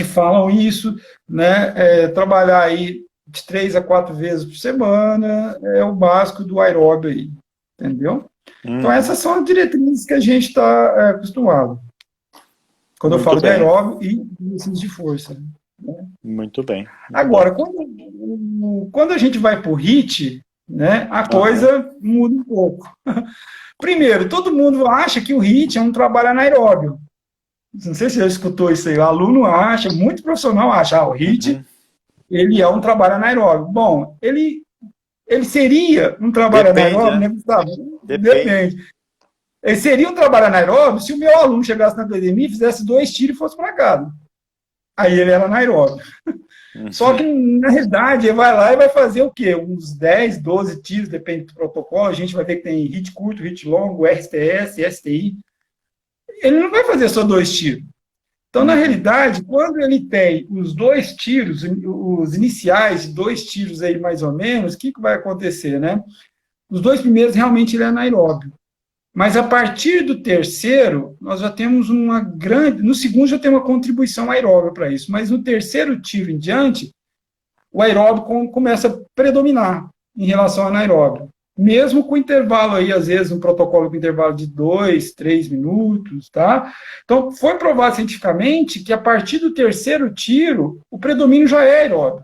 falam isso, né? Trabalhar aí de 3 a 4 vezes por semana é o básico do aeróbio aí, entendeu? Então, essas são as diretrizes que a gente está acostumado. Quando eu falo de aeróbio e exercícios de força. Né? Muito bem. Agora, quando a gente vai para o HIIT, né, a coisa muda um pouco. Primeiro, todo mundo acha que o HIIT é um trabalho anaeróbio. Não sei se você já escutou isso aí. O aluno acha, muito profissional acha, o HIIT ele é um trabalho anaeróbio. Bom, ele seria um trabalho anaeróbio, né, Gustavo? Depende. Ele seria um trabalho anaeróbio se o meu aluno chegasse na academia e fizesse 2 tiros e fosse para casa. Aí ele era anaeróbio. Só que, na realidade, ele vai lá e vai fazer o quê? Uns 10, 12 tiros, depende do protocolo. A gente vai ver que tem hit curto, hit longo, RSTS, STI. Ele não vai fazer só 2 tiros. Então, na realidade, quando ele tem os 2 tiros, os iniciais de 2 tiros aí, mais ou menos, o que vai acontecer, né? Os 2 primeiros, realmente, ele é anaeróbio. Mas, a partir do terceiro, nós já temos uma grande... No segundo, já tem uma contribuição aeróbica para isso. Mas, no terceiro tiro em diante, o aeróbio começa a predominar em relação ao anaeróbio. Mesmo com intervalo aí, às vezes, um protocolo com intervalo de 2, 3 minutos, tá? Então, foi provado cientificamente que a partir do terceiro tiro, o predomínio já é aeróbio.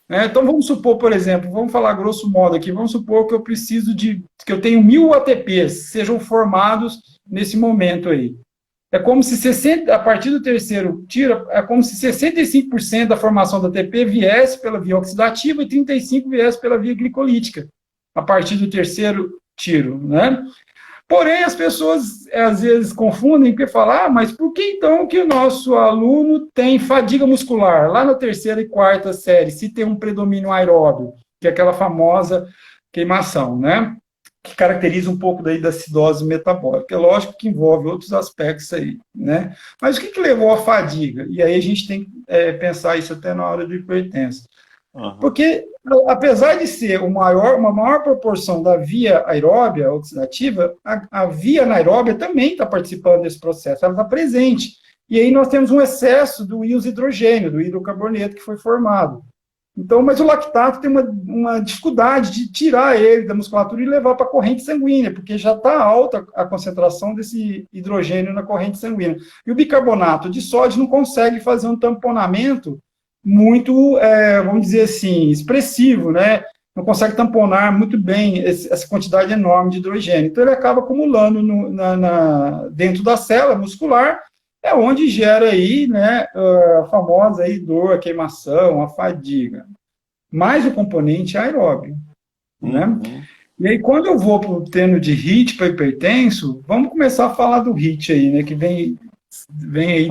Então, vamos supor, por exemplo, vamos falar grosso modo aqui, vamos supor que eu preciso que eu tenho 1000 ATPs, sejam formados nesse momento aí. É como se a partir do terceiro tiro, é como se 65% da formação da ATP viesse pela via oxidativa e 35% viesse pela via glicolítica, a partir do terceiro tiro, né? Porém, as pessoas às vezes confundem porque falam, mas por que então que o nosso aluno tem fadiga muscular lá na terceira e quarta série, se tem um predomínio aeróbio, que é aquela famosa queimação, né? Que caracteriza um pouco daí da acidose metabólica. É lógico que envolve outros aspectos aí, né? Mas o que levou à fadiga? E aí a gente tem que pensar isso até na hora do hipertenso. Porque, apesar de ser uma maior proporção da via aeróbia oxidativa, a via anaeróbia também está participando desse processo, ela está presente. E aí nós temos um excesso do íons hidrogênio, do hidrocarboneto que foi formado. Então, mas o lactato tem uma dificuldade de tirar ele da musculatura e levar para a corrente sanguínea, porque já está alta a concentração desse hidrogênio na corrente sanguínea. E o bicarbonato de sódio não consegue fazer um tamponamento muito, vamos dizer assim, expressivo, né? Não consegue tamponar muito bem essa quantidade enorme de hidrogênio. Então, ele acaba acumulando dentro da célula muscular, é onde gera aí, né, a famosa aí dor, a queimação, a fadiga. Mais o componente aeróbio, né? E aí, quando eu vou para o termo de HIIT para hipertenso, vamos começar a falar do HIIT aí, né, que vem aí,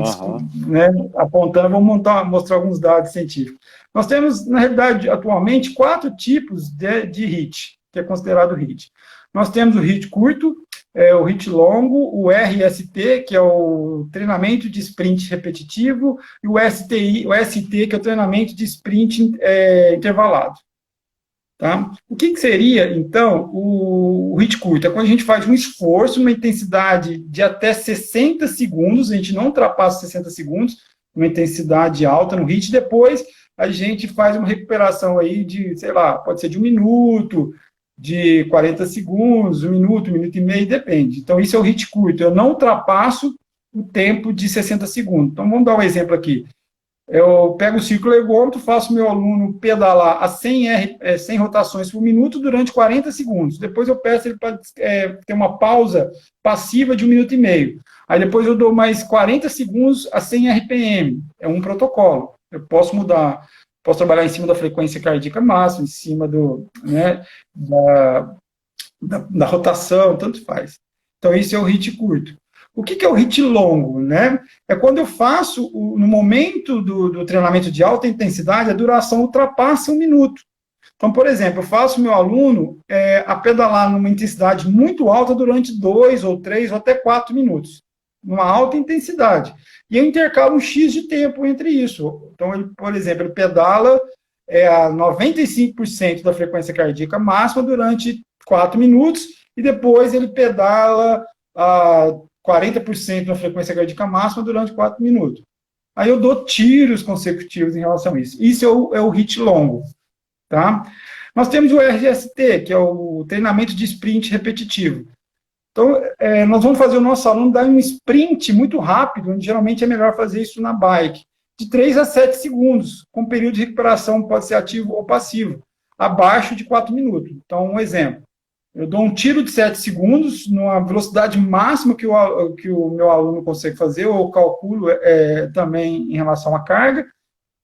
né, apontando, vamos mostrar alguns dados científicos. Nós temos, na realidade, atualmente, 4 tipos de HIIT, que é considerado HIIT. Nós temos o HIIT curto, o HIIT longo, o RST, que é o treinamento de sprint repetitivo, e o ST, que é o treinamento de sprint intervalado. Tá? O que seria, então, o HIIT curto? É quando a gente faz um esforço, uma intensidade de até 60 segundos, a gente não ultrapassa 60 segundos, uma intensidade alta no HIIT, depois a gente faz uma recuperação aí de, sei lá, pode ser de 1 minuto, de 40 segundos, 1 minuto, 1 minuto e meio, depende. Então, isso é o HIIT curto, eu não ultrapasso o tempo de 60 segundos. Então, vamos dar um exemplo aqui. Eu pego o círculo ergômetro, faço meu aluno pedalar a 100 rotações por minuto durante 40 segundos. Depois eu peço ele para ter uma pausa passiva de 1 minuto e meio. Aí depois eu dou mais 40 segundos a 100 RPM. É um protocolo. Eu posso mudar, posso trabalhar em cima da frequência cardíaca máxima, em cima da rotação, tanto faz. Então, isso é o HIIT curto. O que é o HIIT longo, né? É quando eu faço, no momento do treinamento de alta intensidade, a duração ultrapassa 1 minuto. Então, por exemplo, eu faço meu aluno a pedalar numa intensidade muito alta durante 2 ou 3 ou até 4 minutos, numa alta intensidade. E eu intercalo um X de tempo entre isso. Então, ele, por exemplo, ele pedala a 95% da frequência cardíaca máxima durante 4 minutos, e depois ele pedala a 40% da frequência cardíaca máxima durante 4 minutos. Aí eu dou tiros consecutivos em relação a isso. Isso é o HIIT longo. Tá? Nós temos o RST, que é o treinamento de sprint repetitivo. Então, nós vamos fazer o nosso aluno dar um sprint muito rápido, onde geralmente é melhor fazer isso na bike, de 3 a 7 segundos, com período de recuperação pode ser ativo ou passivo, abaixo de 4 minutos. Então, um exemplo. Eu dou um tiro de 7 segundos, numa velocidade máxima que o meu aluno consegue fazer, ou eu calculo também em relação à carga,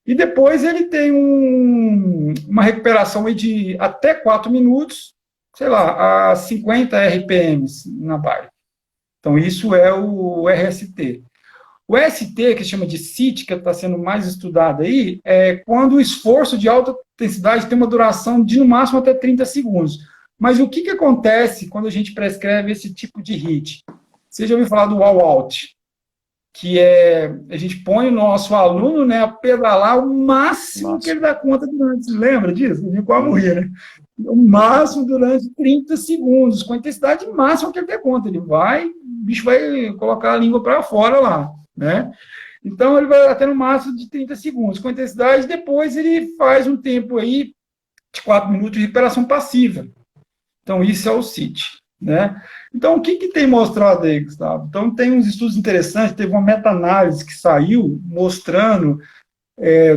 e depois ele tem uma recuperação aí de até 4 minutos, sei lá, a 50 RPMs na bike. Então, isso é o RST. O ST, que chama de CIT, que está sendo mais estudado aí, é quando o esforço de alta intensidade tem uma duração de, no máximo, até 30 segundos. Mas o que acontece quando a gente prescreve esse tipo de HIIT? Você já ouviu falar do wall-out? Que é, a gente põe o nosso aluno, né, a pedalar o máximo que ele dá conta durante. Você lembra disso? Ele quase morria, né? O máximo durante 30 segundos, com a intensidade máxima que ele der conta. Ele vai, o bicho vai colocar a língua para fora lá, né? Então, ele vai até no máximo de 30 segundos, com a intensidade, depois ele faz um tempo aí de 4 minutos de recuperação passiva. Então, isso é o CIT, né? Então, o que tem mostrado aí, Gustavo? Então, tem uns estudos interessantes, teve uma meta-análise que saiu mostrando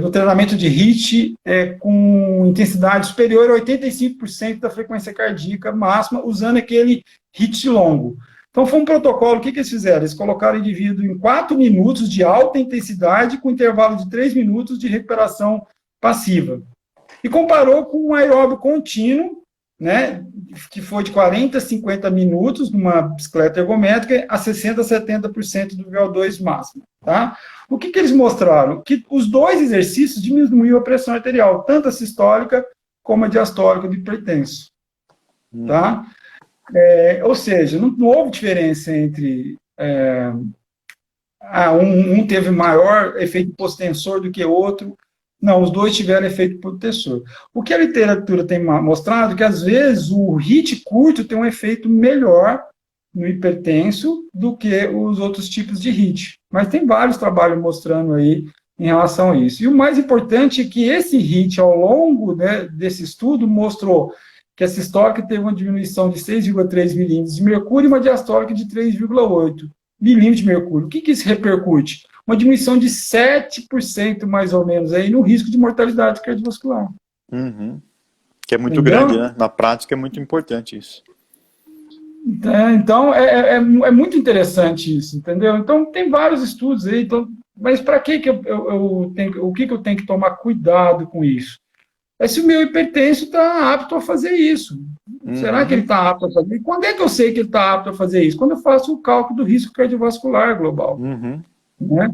no treinamento de HIIT com intensidade superior a 85% da frequência cardíaca máxima, usando aquele HIIT longo. Então, foi um protocolo, o que eles fizeram? Eles colocaram o indivíduo em 4 minutos de alta intensidade, com intervalo de 3 minutos de recuperação passiva. E comparou com um aeróbio contínuo, né, que foi de 40 a 50 minutos, numa bicicleta ergométrica, a 60% a 70% do VO2 máximo. Tá? O que eles mostraram? Que os dois exercícios diminuíram a pressão arterial, tanto a sistólica como a diastólica do hipertenso. Tá? Ou seja, não houve diferença entre um teve maior efeito hipostensor do que o outro. Não, os dois tiveram efeito hipotensor. O que a literatura tem mostrado é que, às vezes, o HIIT curto tem um efeito melhor no hipertenso do que os outros tipos de HIIT. Mas tem vários trabalhos mostrando aí em relação a isso. E o mais importante é que esse HIIT, ao longo, né, desse estudo, mostrou que a sistólica teve uma diminuição de 6,3 milímetros de mercúrio e uma diastólica de 3,8 milímetros de mercúrio. O que isso repercute? Uma diminuição de 7%, mais ou menos, aí, no risco de mortalidade cardiovascular. Uhum. Que é muito grande, né? Na prática é muito importante isso. Então, é muito interessante isso, entendeu? Então, tem vários estudos aí, então, mas para que eu tenho, o que eu tenho que tomar cuidado com isso? É se o meu hipertenso está apto a fazer isso. Será que ele está apto a fazer? E quando é que eu sei que ele está apto a fazer isso? Quando eu faço o cálculo do risco cardiovascular global. Né?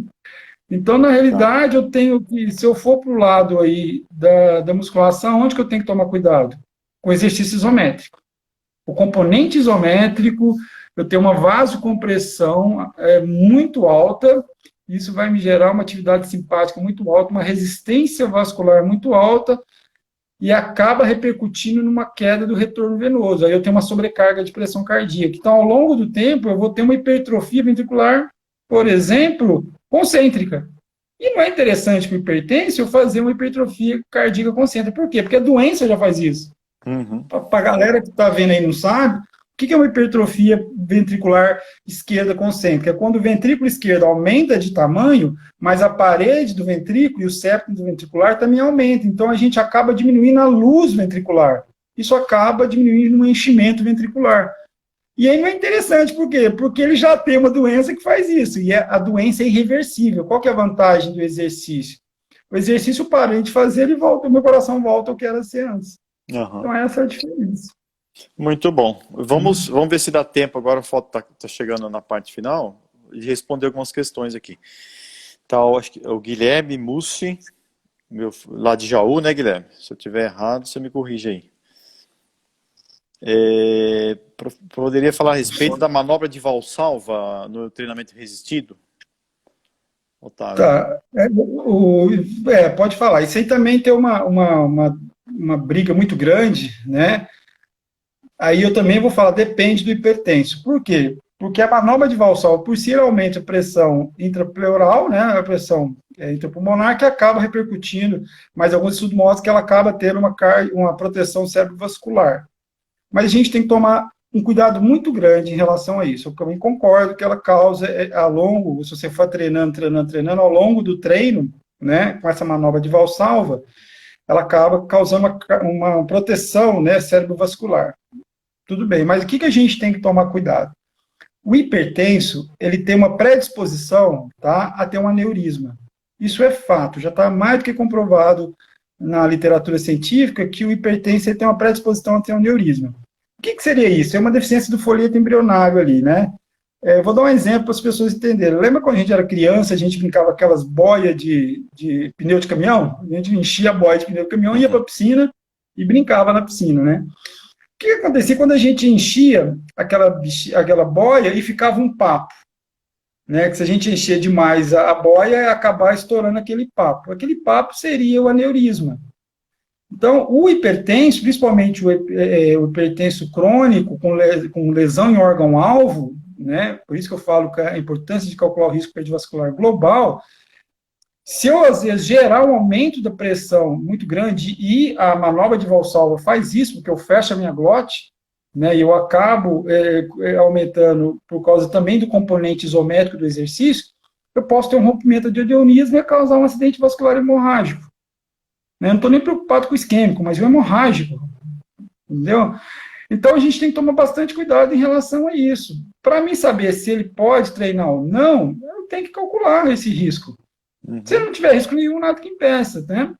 Então, na realidade, eu tenho que, se eu for para o lado aí da musculação, onde que eu tenho que tomar cuidado? Com o exercício isométrico. O componente isométrico, eu tenho uma vasocompressão muito alta, isso vai me gerar uma atividade simpática muito alta, uma resistência vascular muito alta, e acaba repercutindo numa queda do retorno venoso. Aí eu tenho uma sobrecarga de pressão cardíaca. Então, ao longo do tempo, eu vou ter uma hipertrofia ventricular, por exemplo, concêntrica. E não é interessante para o hipertenso eu fazer uma hipertrofia cardíaca concêntrica. Por quê? Porque a doença já faz isso. Para a galera que está vendo aí e não sabe, o que é uma hipertrofia ventricular esquerda concêntrica? É quando o ventrículo esquerdo aumenta de tamanho, mas a parede do ventrículo e o septo do ventricular também aumenta. Então, a gente acaba diminuindo a luz ventricular. Isso acaba diminuindo o enchimento ventricular. E aí não é interessante, por quê? Porque ele já tem uma doença que faz isso, e a doença é irreversível. Qual que é a vantagem do exercício? O exercício, eu parei de fazer, ele volta, o meu coração volta ao que era ser antes. Então, essa é a diferença. Muito bom. Vamos ver se dá tempo, agora a foto está chegando na parte final, de responder algumas questões aqui. Então, acho que o Guilherme Mussi, lá de Jaú, né, Guilherme? Se eu estiver errado, você me corrige aí. Poderia falar a respeito da manobra de Valsalva no treinamento resistido? Otávio. Tá. Pode falar. Isso aí também tem uma briga muito grande, né? Aí eu também vou falar, depende do hipertenso. Por quê? Porque a manobra de Valsalva, por si, aumenta a pressão intrapleural, né, a pressão intrapulmonar, que acaba repercutindo, mas alguns estudos mostram que ela acaba tendo uma proteção cerebrovascular. Mas a gente tem que tomar um cuidado muito grande em relação a isso. Eu também concordo que ela causa, ao longo, se você for treinando, ao longo do treino, né, com essa manobra de Valsalva, ela acaba causando uma proteção, né, cerebrovascular. Tudo bem, mas o que a gente tem que tomar cuidado? O hipertenso, ele tem uma predisposição, tá, a ter um aneurisma. Isso é fato, já está mais do que comprovado na literatura científica que o hipertenso tem uma predisposição a ter um aneurisma. O que seria isso? É uma deficiência do folheto embrionário ali, né? Eu vou dar um exemplo para as pessoas entenderem. Lembra quando a gente era criança, a gente brincava com aquelas boias de pneu de caminhão? A gente enchia a boia de pneu de caminhão, ia para a piscina e brincava na piscina, né? O que acontecia quando a gente enchia aquela boia e ficava um papo? Né? Que se a gente encher demais a boia, ia acabar estourando aquele papo. Aquele papo seria o aneurisma. Então, o hipertenso, principalmente o hipertenso crônico, com lesão em órgão-alvo, né? Por isso que eu falo que a importância de calcular o risco cardiovascular global, se eu, às vezes, gerar um aumento da pressão muito grande, e a manobra de Valsalva faz isso, porque eu fecho a minha glote, né, e eu acabo aumentando por causa também do componente isométrico do exercício, eu posso ter um rompimento de adeonismo e causar um acidente vascular hemorrágico. Eu não estou nem preocupado com o isquêmico, mas o hemorrágico, entendeu? Então, a gente tem que tomar bastante cuidado em relação a isso. Para mim saber se ele pode treinar ou não, eu tenho que calcular esse risco. Se ele não tiver risco nenhum, nada que impeça, né?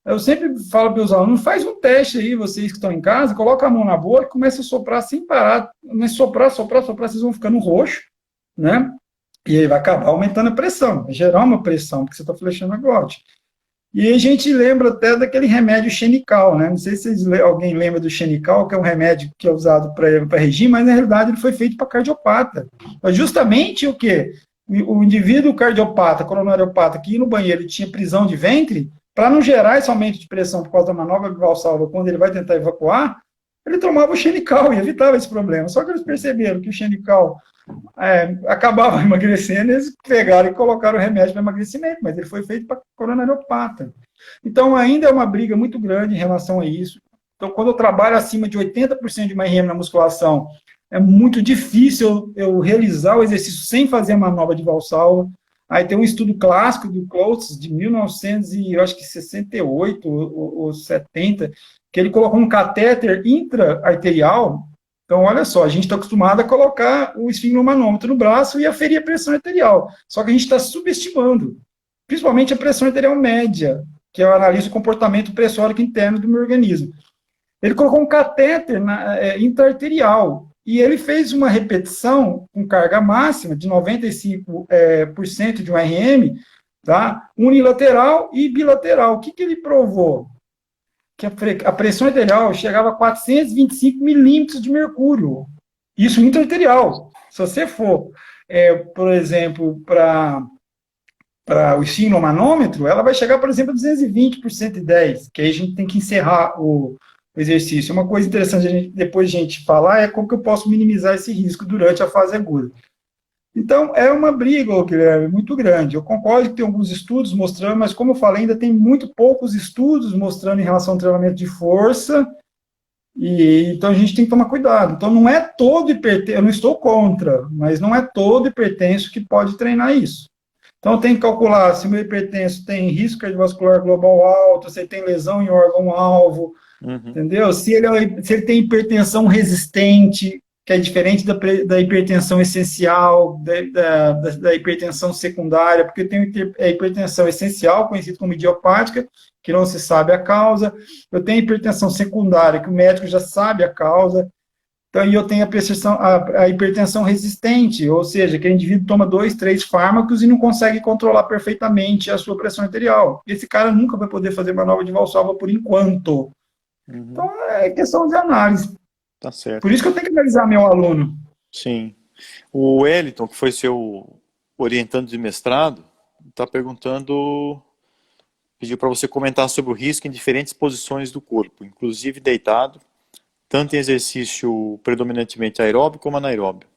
Eu sempre falo para os alunos, faz um teste aí, vocês que estão em casa, coloca a mão na boca e começa a soprar sem parar. Mas soprar, vocês vão ficando roxo, né? E aí vai acabar aumentando a pressão, vai gerar uma pressão, porque você está flechando a glote. E a gente lembra até daquele remédio Xenical, né? Não sei se alguém lembra do Xenical, que é um remédio que é usado para regime, mas na realidade ele foi feito para cardiopata. Mas justamente o quê? O indivíduo cardiopata, coronariopata, que ia no banheiro e tinha prisão de ventre, para não gerar esse aumento de pressão por causa da manobra de Valsalva, quando ele vai tentar evacuar, ele tomava o Xenical e evitava esse problema. Só que eles perceberam que o Xenical acabava emagrecendo, eles pegaram e colocaram o remédio para emagrecimento, mas ele foi feito para coronariopata. Então, ainda é uma briga muito grande em relação a isso. Então, quando eu trabalho acima de 80% de uma RM na musculação, é muito difícil eu realizar o exercício sem fazer a manobra de Valsalva. Aí tem um estudo clássico do Klotz, de 1968 ou 70, que ele colocou um catéter intra-arterial. Então, olha só, a gente está acostumado a colocar o esfinglomanômetro no braço e aferir a pressão arterial. Só que a gente está subestimando, principalmente a pressão arterial média, que analisa o comportamento pressórico interno do meu organismo. Ele colocou um catéter intra-arterial e ele fez uma repetição com carga máxima de 95% de um RM, tá? Unilateral e bilateral. O que ele provou? Que a pressão arterial chegava a 425 milímetros de mercúrio. Isso intra-arterial. Se você for, por exemplo, para o esfinglomanômetro, ela vai chegar, por exemplo, a 220 por 110, que aí a gente tem que encerrar o exercício. Uma coisa interessante depois a gente falar é como que eu posso minimizar esse risco durante a fase aguda. Então, é uma briga, Guilherme, muito grande. Eu concordo que tem alguns estudos mostrando, mas como eu falei, ainda tem muito poucos estudos mostrando em relação ao treinamento de força, então a gente tem que tomar cuidado. Então, não é todo hipertenso, eu não estou contra, mas não é todo hipertenso que pode treinar isso. Então, eu tenho que calcular se o meu hipertenso tem risco cardiovascular global alto, se ele tem lesão em órgão-alvo, entendeu? Se ele tem hipertensão resistente, que é diferente da hipertensão essencial, da hipertensão secundária, porque tem a hipertensão essencial, conhecida como idiopática, que não se sabe a causa. Eu tenho a hipertensão secundária, que o médico já sabe a causa. Então, eu tenho a hipertensão resistente, ou seja, aquele indivíduo toma 2, 3 fármacos e não consegue controlar perfeitamente a sua pressão arterial. Esse cara nunca vai poder fazer manobra de Valsalva por enquanto. Então, é questão de análise. Tá certo. Por isso que eu tenho que analisar meu aluno. Sim. O Wellington, que foi seu orientando de mestrado, está perguntando, pediu para você comentar sobre o risco em diferentes posições do corpo, inclusive deitado, tanto em exercício predominantemente aeróbio como anaeróbio.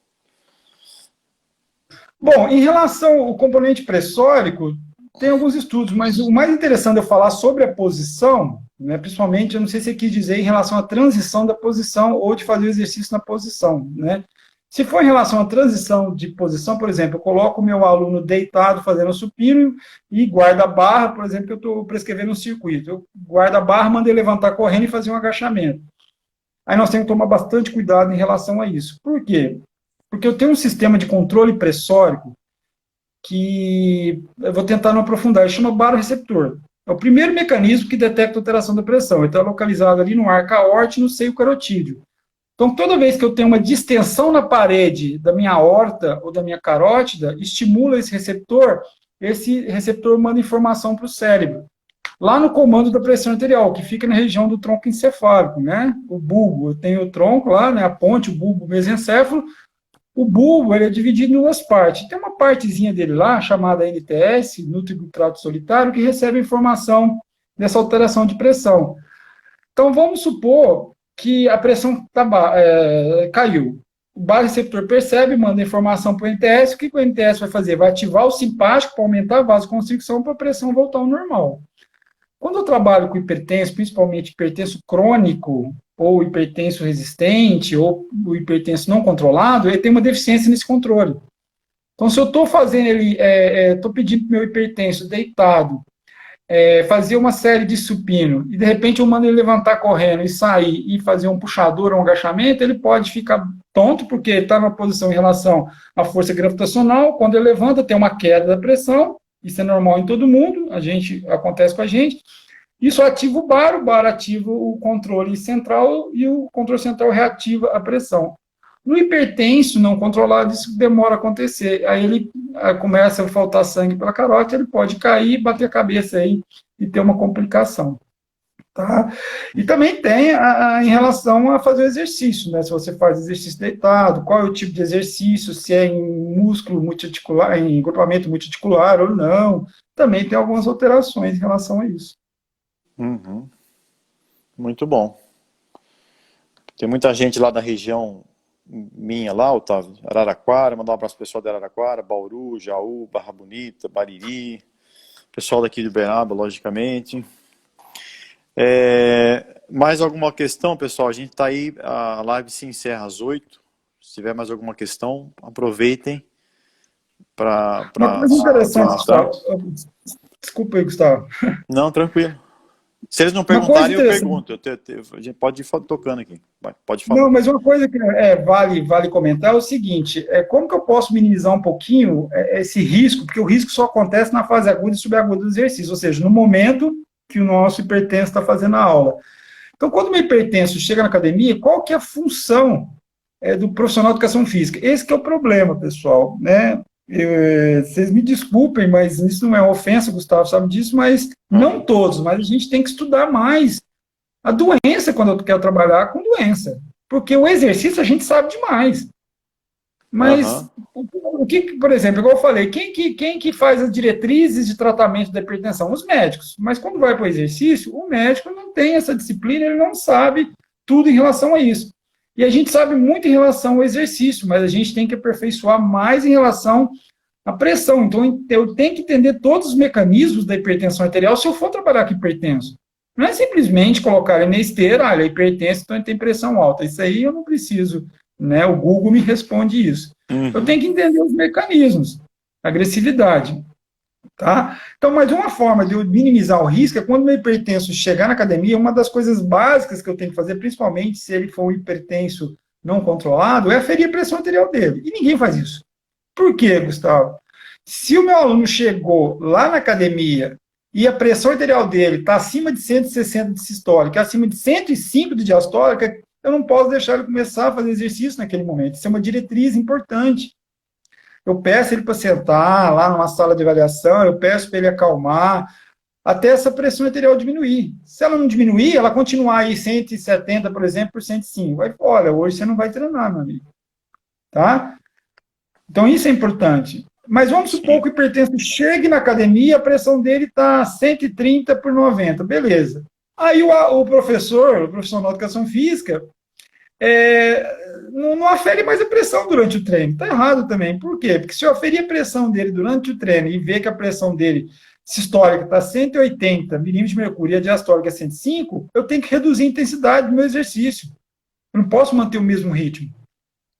Bom, em relação ao componente pressórico, tem alguns estudos, mas o mais interessante eu falar sobre a posição, né, principalmente, eu não sei se você quis dizer em relação à transição da posição ou de fazer o exercício na posição, né? Se for em relação à transição de posição, por exemplo, eu coloco o meu aluno deitado fazendo supino e guardo a barra, por exemplo, que eu estou prescrevendo um circuito. Eu guardo a barra, mando ele levantar correndo e fazer um agachamento. Aí nós temos que tomar bastante cuidado em relação a isso. Por quê? Porque eu tenho um sistema de controle pressórico que eu vou tentar não aprofundar, ele chama baroreceptor. É o primeiro mecanismo que detecta a alteração da pressão. Ele está localizado ali no arco aórtico e no seio carotídeo. Então, toda vez que eu tenho uma distensão na parede da minha aorta ou da minha carótida, estimula esse receptor manda informação para o cérebro. Lá no comando da pressão arterial, que fica na região do tronco encefálico, né? O bulbo, eu tenho o tronco lá, né? A ponte, o bulbo, o mesencéfalo. O bulbo, ele é dividido em duas partes. Tem uma partezinha dele lá, chamada NTS, núcleo do trato solitário, que recebe informação dessa alteração de pressão. Então, vamos supor que a pressão caiu. O baroreceptor percebe, manda informação para o NTS. O que o NTS vai fazer? Vai ativar o simpático para aumentar a vasoconstricção para a pressão voltar ao normal. Quando eu trabalho com hipertenso, principalmente hipertenso crônico, ou hipertenso resistente, ou o hipertenso não controlado, ele tem uma deficiência nesse controle. Então, se eu estou fazendo ele, estou pedindo para o meu hipertenso deitado, fazer uma série de supino, e de repente eu mando ele levantar correndo e sair e fazer um puxador ou um agachamento, ele pode ficar tonto, porque está numa posição em relação à força gravitacional. Quando ele levanta, tem uma queda da pressão. Isso é normal em todo mundo, acontece com a gente. Isso ativa o bar ativa o controle central e o controle central reativa a pressão. No hipertenso não controlado, isso demora a acontecer. Aí ele começa a faltar sangue pela carótida, ele pode cair, bater a cabeça aí e ter uma complicação. Tá? E também tem em relação a fazer o exercício, né? Se você faz exercício deitado, qual é o tipo de exercício, se é em músculo multiarticular, em grupamento multiarticular ou não, também tem algumas alterações em relação a isso. Uhum. Muito bom. Tem muita gente lá da região minha lá, Otávio, Araraquara, mandar um abraço pro pessoal de Araraquara, Bauru, Jaú, Barra Bonita, Bariri, pessoal daqui de Uberaba, logicamente. Mais alguma questão, pessoal? A gente está aí, a live se encerra às 8. Se tiver mais alguma questão, aproveitem para... Uma coisa interessante, Gustavo. Desculpa aí, Gustavo. Não, tranquilo. Se eles não perguntarem, eu pergunto. A gente pode ir tocando aqui. Pode falar. Não, mas uma coisa que vale comentar é o seguinte, como que eu posso minimizar um pouquinho esse risco, porque o risco só acontece na fase aguda e subaguda do exercício, ou seja, no momento que o nosso hipertenso está fazendo a aula. Então, quando o hipertenso chega na academia, qual que é a função do profissional de educação física? Esse que é o problema, pessoal, né? Vocês me desculpem, mas isso não é ofensa, Gustavo sabe disso, mas não todos, mas a gente tem que estudar mais a doença quando eu quero trabalhar com doença, porque o exercício a gente sabe demais. Mas, o que, por exemplo, igual eu falei, quem que faz as diretrizes de tratamento da hipertensão? Os médicos. Mas quando vai para o exercício, o médico não tem essa disciplina, ele não sabe tudo em relação a isso. E a gente sabe muito em relação ao exercício, mas a gente tem que aperfeiçoar mais em relação à pressão. Então, eu tenho que entender todos os mecanismos da hipertensão arterial se eu for trabalhar com hipertenso. Não é simplesmente colocar ele na esteira, ele é hipertenso, então ele tem pressão alta. Isso aí eu não preciso, né? O Google me responde isso. Eu tenho que entender os mecanismos, agressividade. Tá? Então, mais uma forma de eu minimizar o risco é quando o meu hipertenso chegar na academia, uma das coisas básicas que eu tenho que fazer, principalmente se ele for um hipertenso não controlado, é aferir a pressão arterial dele. E ninguém faz isso. Por quê, Gustavo? Se o meu aluno chegou lá na academia e a pressão arterial dele está acima de 160 de sistólica, acima de 105 de diastólica, eu não posso deixar ele começar a fazer exercício naquele momento. Isso é uma diretriz importante. Eu peço ele para sentar lá numa sala de avaliação, eu peço para ele acalmar, até essa pressão arterial diminuir. Se ela não diminuir, ela continuar aí 170, por exemplo, por 105. Aí, olha, hoje você não vai treinar, meu amigo. Tá? Então, isso é importante. Mas vamos supor que o hipertenso chegue na academia, a pressão dele está 130 por 90. Beleza. Aí o professor, o profissional de educação física, não afere mais a pressão durante o treino. Está errado também. Por quê? Porque se eu aferir a pressão dele durante o treino e ver que a pressão dele sistólica está 180 milímetros de mercúrio e a diastólica é 105, eu tenho que reduzir a intensidade do meu exercício. Eu não posso manter o mesmo ritmo.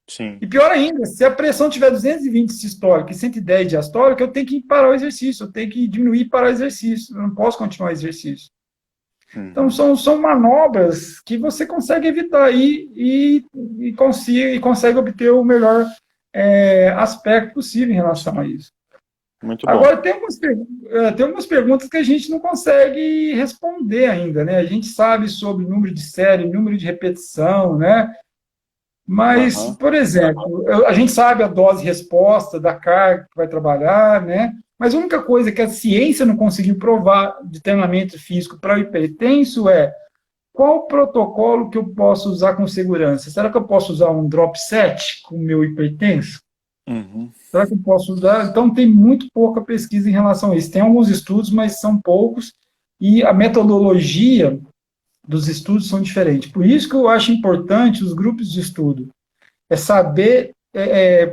Sim. E pior ainda, se a pressão tiver 220 sistólica e 110 diastólica, eu tenho que parar o exercício, eu tenho que diminuir e parar o exercício. Eu não posso continuar o exercício. Então, são manobras que você consegue evitar aí e consegue obter o melhor aspecto possível em relação a isso. Muito bom. Agora, tem algumas perguntas que a gente não consegue responder ainda, né? A gente sabe sobre número de série, número de repetição, né? Mas, Aham. por exemplo, a gente sabe a dose-resposta da carga que vai trabalhar, né? Mas a única coisa que a ciência não conseguiu provar de treinamento físico para o hipertenso é qual o protocolo que eu posso usar com segurança. Será que eu posso usar um drop set com o meu hipertenso? Uhum. Será que eu posso usar? Então, tem muito pouca pesquisa em relação a isso. Tem alguns estudos, mas são poucos, e a metodologia dos estudos são diferentes. Por isso que eu acho importante os grupos de estudo. É saber,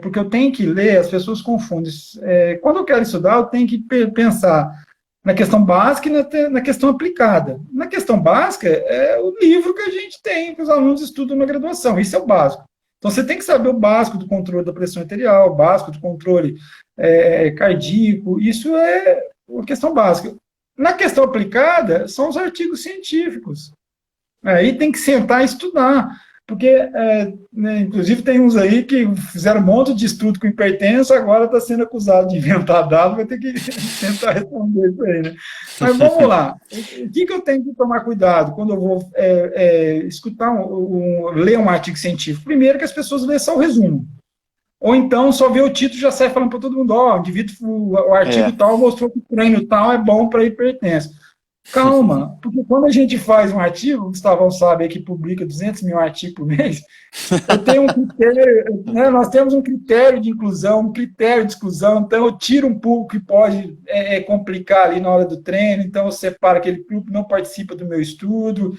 porque eu tenho que ler, as pessoas confundem. Quando eu quero estudar, eu tenho que pensar na questão básica e na questão aplicada. Na questão básica, é o livro que a gente tem, que os alunos estudam na graduação. Isso é o básico. Então, você tem que saber o básico do controle da pressão arterial, o básico do controle cardíaco. Isso é uma questão básica. Na questão aplicada, são os artigos científicos. Aí tem que sentar e estudar, porque, né, inclusive, tem uns aí que fizeram um monte de estudo com hipertenso, agora está sendo acusado de inventar dados, vai ter que tentar responder isso aí, né? Mas vamos lá. O que eu tenho que tomar cuidado quando eu vou escutar, ler um artigo científico? Primeiro, que as pessoas lêem só o resumo. Ou então, só vê o título e já sai falando para todo mundo, ó, o artigo É. tal mostrou que o treino tal é bom para hipertenso. Calma, porque quando a gente faz um artigo, o Gustavão sabe que publica 200 mil artigos por mês, eu tenho um critério, né, nós temos um critério de inclusão, um critério de exclusão, então eu tiro um público que pode complicar ali na hora do treino, então eu separo aquele público que não participa do meu estudo.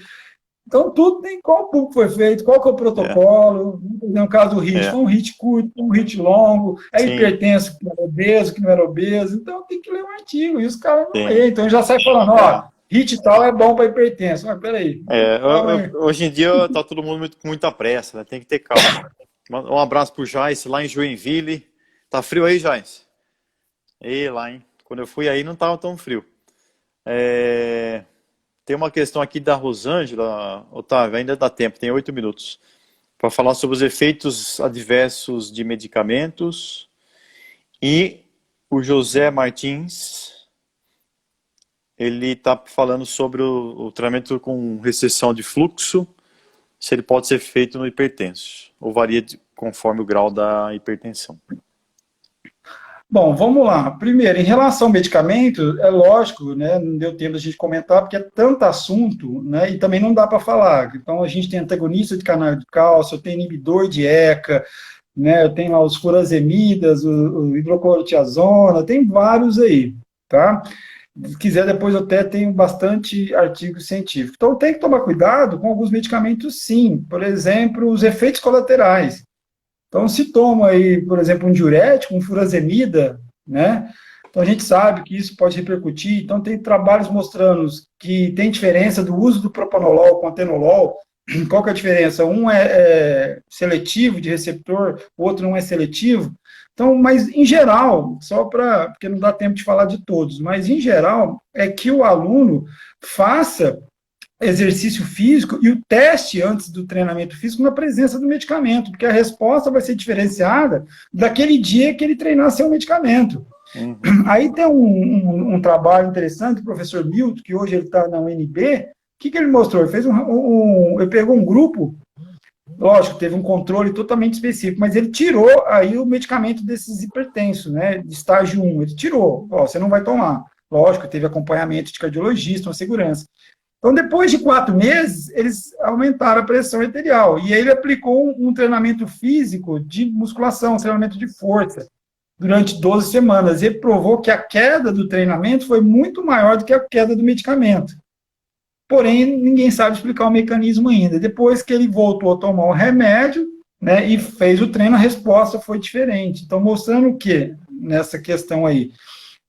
Então, tudo tem qual público foi feito, qual que é o É. protocolo. No caso do HIIT, É. foi um HIIT curto, foi um HIIT longo, é Sim, hipertenso que era obeso, que não era obeso. Então, tem que ler um artigo, e os caras não sim. lêem. Então, já sai falando, É. ó, HIIT tal é bom para hipertenso. Mas, peraí, calma aí. Hoje em dia tá todo mundo com muita pressa, né? Tem que ter calma. Um abraço pro Jais, lá em Joinville. Tá frio aí, Jais? Ei, lá, hein? Quando eu fui aí não tava tão frio. É, Tem uma questão aqui da Rosângela, Otávio, ainda dá tempo, tem 8 minutos, para falar sobre os efeitos adversos de medicamentos. E o José Martins, ele está falando sobre o tratamento com restrição de fluxo, se ele pode ser feito no hipertenso, ou varia conforme o grau da hipertensão. Bom, vamos lá. Primeiro, em relação ao medicamento, é lógico, né, não deu tempo de a gente comentar, porque é tanto assunto, né, e também não dá para falar. Então, a gente tem antagonista de canal de cálcio, tem inibidor de ECA, né, eu tenho lá os furosemidas, o hidroclorotiazona, tem vários aí, tá? Se quiser, depois eu até tenho bastante artigo científico. Então, tem que tomar cuidado com alguns medicamentos, sim. Por exemplo, os efeitos colaterais. Então, se toma aí, por exemplo, um diurético, um furosemida, né? Então, a gente sabe que isso pode repercutir. Então, tem trabalhos mostrando que tem diferença do uso do propanolol com atenolol. Qual que é a diferença? Um é seletivo de receptor, o outro não é seletivo. Então, mas em geral, porque não dá tempo de falar de todos, mas em geral é que o aluno faça exercício físico e o teste antes do treinamento físico na presença do medicamento, porque a resposta vai ser diferenciada daquele dia que ele treinar seu medicamento. Uhum. Aí tem um trabalho interessante do professor Milton, que hoje ele está na UNB. O que ele mostrou? Ele fez ele pegou um grupo, lógico, teve um controle totalmente específico, mas ele tirou aí o medicamento desses hipertensos, né, de estágio 1, ele tirou, ó, você não vai tomar. Lógico, teve acompanhamento de cardiologista, uma segurança. Então, depois de 4 meses, eles aumentaram a pressão arterial. E aí ele aplicou um treinamento físico de musculação, um treinamento de força, durante 12 semanas. E ele provou que a queda do treinamento foi muito maior do que a queda do medicamento. Porém, ninguém sabe explicar o mecanismo ainda. Depois que ele voltou a tomar o remédio, né, e fez o treino, a resposta foi diferente. Então, mostrando o que nessa questão aí?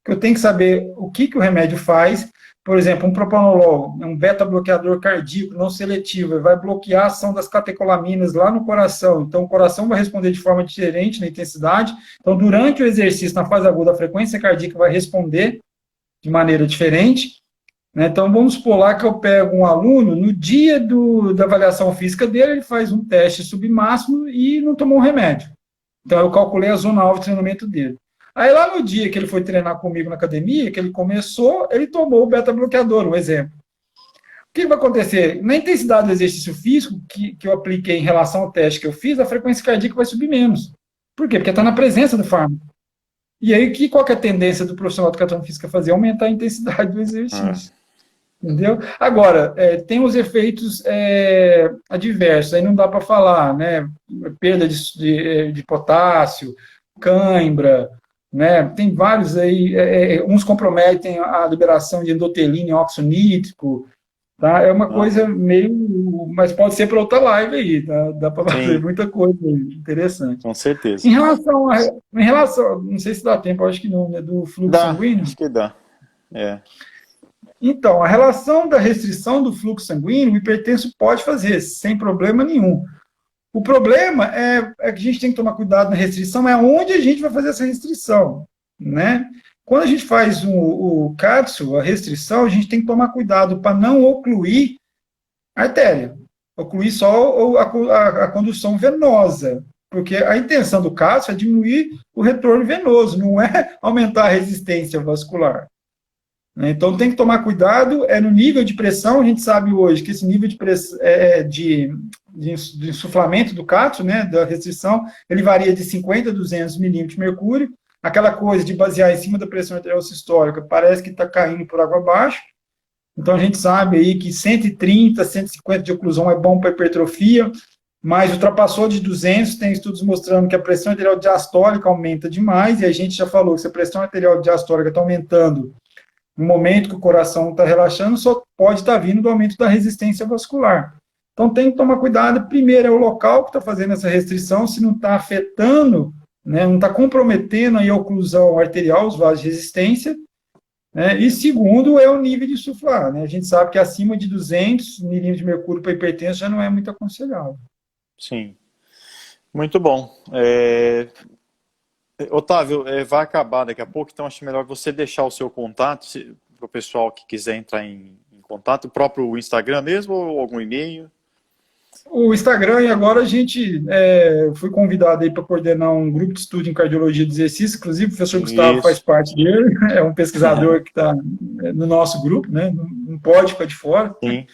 Que eu tenho que saber o que o remédio faz. Por exemplo, um propanolol, um beta-bloqueador cardíaco não seletivo, vai bloquear a ação das catecolaminas lá no coração. Então, o coração vai responder de forma diferente na intensidade. Então, durante o exercício, na fase aguda, a frequência cardíaca vai responder de maneira diferente. Né? Então, vamos supor lá que eu pego um aluno, no dia da avaliação física dele, ele faz um teste submáximo e não tomou um remédio. Então, eu calculei a zona-alvo de treinamento dele. Aí lá no dia que ele foi treinar comigo na academia, que ele começou, ele tomou o beta-bloqueador, um exemplo. que vai acontecer? Na intensidade do exercício físico que eu apliquei em relação ao teste que eu fiz, a frequência cardíaca vai subir menos. Por quê? Porque está na presença do fármaco. E aí, qual que é a tendência do profissional de educação física fazer? Aumentar a intensidade do exercício. Entendeu? Agora, tem os efeitos adversos, aí não dá para falar, né? Perda de potássio, cãibra, né? Tem vários aí, uns comprometem a liberação de endotelina e óxido nítrico, tá? É uma coisa meio, mas pode ser para outra live aí, tá? Dá para fazer muita coisa interessante. Com certeza. Em relação, não sei se dá tempo, acho que não, né? Do fluxo sanguíneo. Acho que dá. Então, a relação da restrição do fluxo sanguíneo, o hipertenso pode fazer, sem problema nenhum. O problema é que a gente tem que tomar cuidado na restrição, é onde a gente vai fazer essa restrição, né? Quando a gente faz o CADSO, a restrição, a gente tem que tomar cuidado para não ocluir a artéria, ocluir só a condução venosa, porque a intenção do CADSO é diminuir o retorno venoso, não é aumentar a resistência vascular. Então tem que tomar cuidado, no nível de pressão, a gente sabe hoje que esse nível de pressão, de insuflamento do cátion, né, da restrição, ele varia de 50 a 200 milímetros de mercúrio, aquela coisa de basear em cima da pressão arterial sistólica, parece que está caindo por água abaixo, então a gente sabe aí que 130, 150 de oclusão é bom para hipertrofia, mas ultrapassou de 200, tem estudos mostrando que a pressão arterial diastólica aumenta demais, e a gente já falou que se a pressão arterial diastólica está aumentando no momento que o coração está relaxando, só pode estar vindo do aumento da resistência vascular. Então, tem que tomar cuidado. Primeiro, é o local que está fazendo essa restrição, se não está afetando, né, não está comprometendo a oclusão arterial, os vasos de resistência. Né, e segundo, é o nível de insuflar. Né, a gente sabe que acima de 200 milímetros de mercúrio para hipertenso já não é muito aconselhável. Sim. Muito bom. Otávio, vai acabar daqui a pouco, então acho melhor você deixar o seu contato para o pessoal que quiser entrar em contato, o próprio Instagram mesmo ou algum e-mail? O Instagram, e agora a gente fui convidado aí para coordenar um grupo de estudo em cardiologia do exercício, inclusive o professor Gustavo faz parte dele, é um pesquisador que está no nosso grupo, né? Não pode ficar de fora. Sim.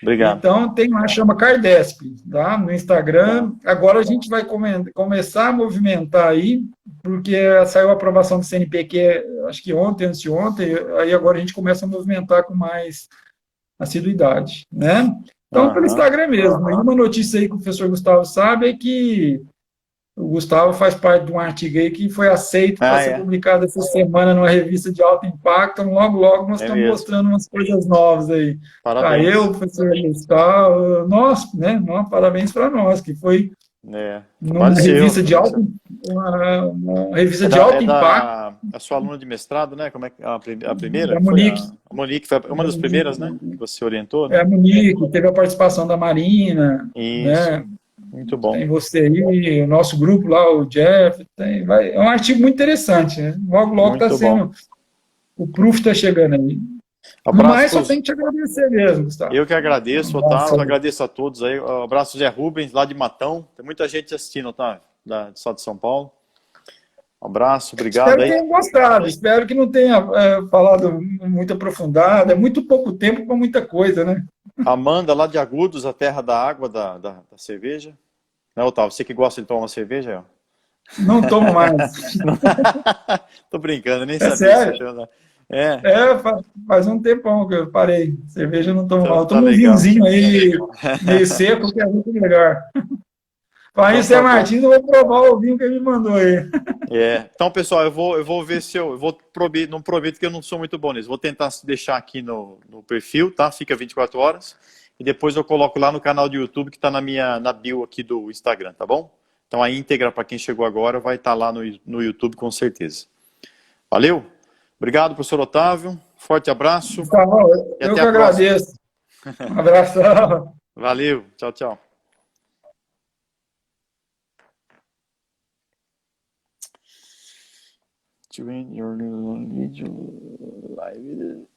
Obrigado. Então, tem lá, chama Cardesp, tá? No Instagram. Agora a gente vai começar a movimentar aí, porque saiu a aprovação do CNPq, acho que ontem, antes de ontem, aí agora a gente começa a movimentar com mais assiduidade, né? Então, pelo Instagram mesmo. E uma notícia aí que o professor Gustavo sabe é que o Gustavo faz parte de um artigo aí que foi aceito para ser publicado essa semana numa revista de alto impacto. Então, logo nós estamos mostrando umas coisas novas aí. Para eu, professor Gustavo, nós, né? Parabéns para nós, que foi numa revista de alto, uma revista de alto impacto. A sua aluna de mestrado, né? Como é que a primeira? A Monique. A Monique foi uma das primeiras, né? Que você orientou. Né? A Monique, teve a participação da Marina. Isso. Né? Muito bom. Tem você aí, o nosso grupo lá, o Jeff. É um artigo muito interessante. Né? Logo está sendo. O proof está chegando aí. Mas só tem que te agradecer mesmo, Gustavo. Eu que agradeço, Otávio. Agradeço a todos aí. Um abraço, Zé Rubens, lá de Matão. Tem muita gente assistindo, Otávio, do estado de São Paulo. Um abraço, obrigado. Espero que tenham gostado. Espero que não tenha falado muito aprofundado. É muito pouco tempo para muita coisa, né? Amanda, lá de Agudos, a terra da água, da cerveja. Né, Otávio? Você que gosta de tomar uma cerveja? Não tomo mais. Tô brincando, nem sabia. Sério? Faz um tempão que eu parei. Cerveja eu não tomo mal. Eu tomo um vinhozinho aí, meio seco, que é muito melhor. Para isso, Zé Martins, eu vou provar o vinho que ele me mandou aí. Então, pessoal, eu vou ver se eu vou não prometo que eu não sou muito bom nisso. Vou tentar deixar aqui no perfil, tá? Fica 24 horas. E depois eu coloco lá no canal do YouTube que está na bio aqui do Instagram, tá bom? Então a íntegra, para quem chegou agora, vai estar lá no YouTube com certeza. Valeu? Obrigado, professor Otávio. Forte abraço. Tá bom, eu que agradeço. Um abração. Valeu. Tchau, tchau. To your new video live.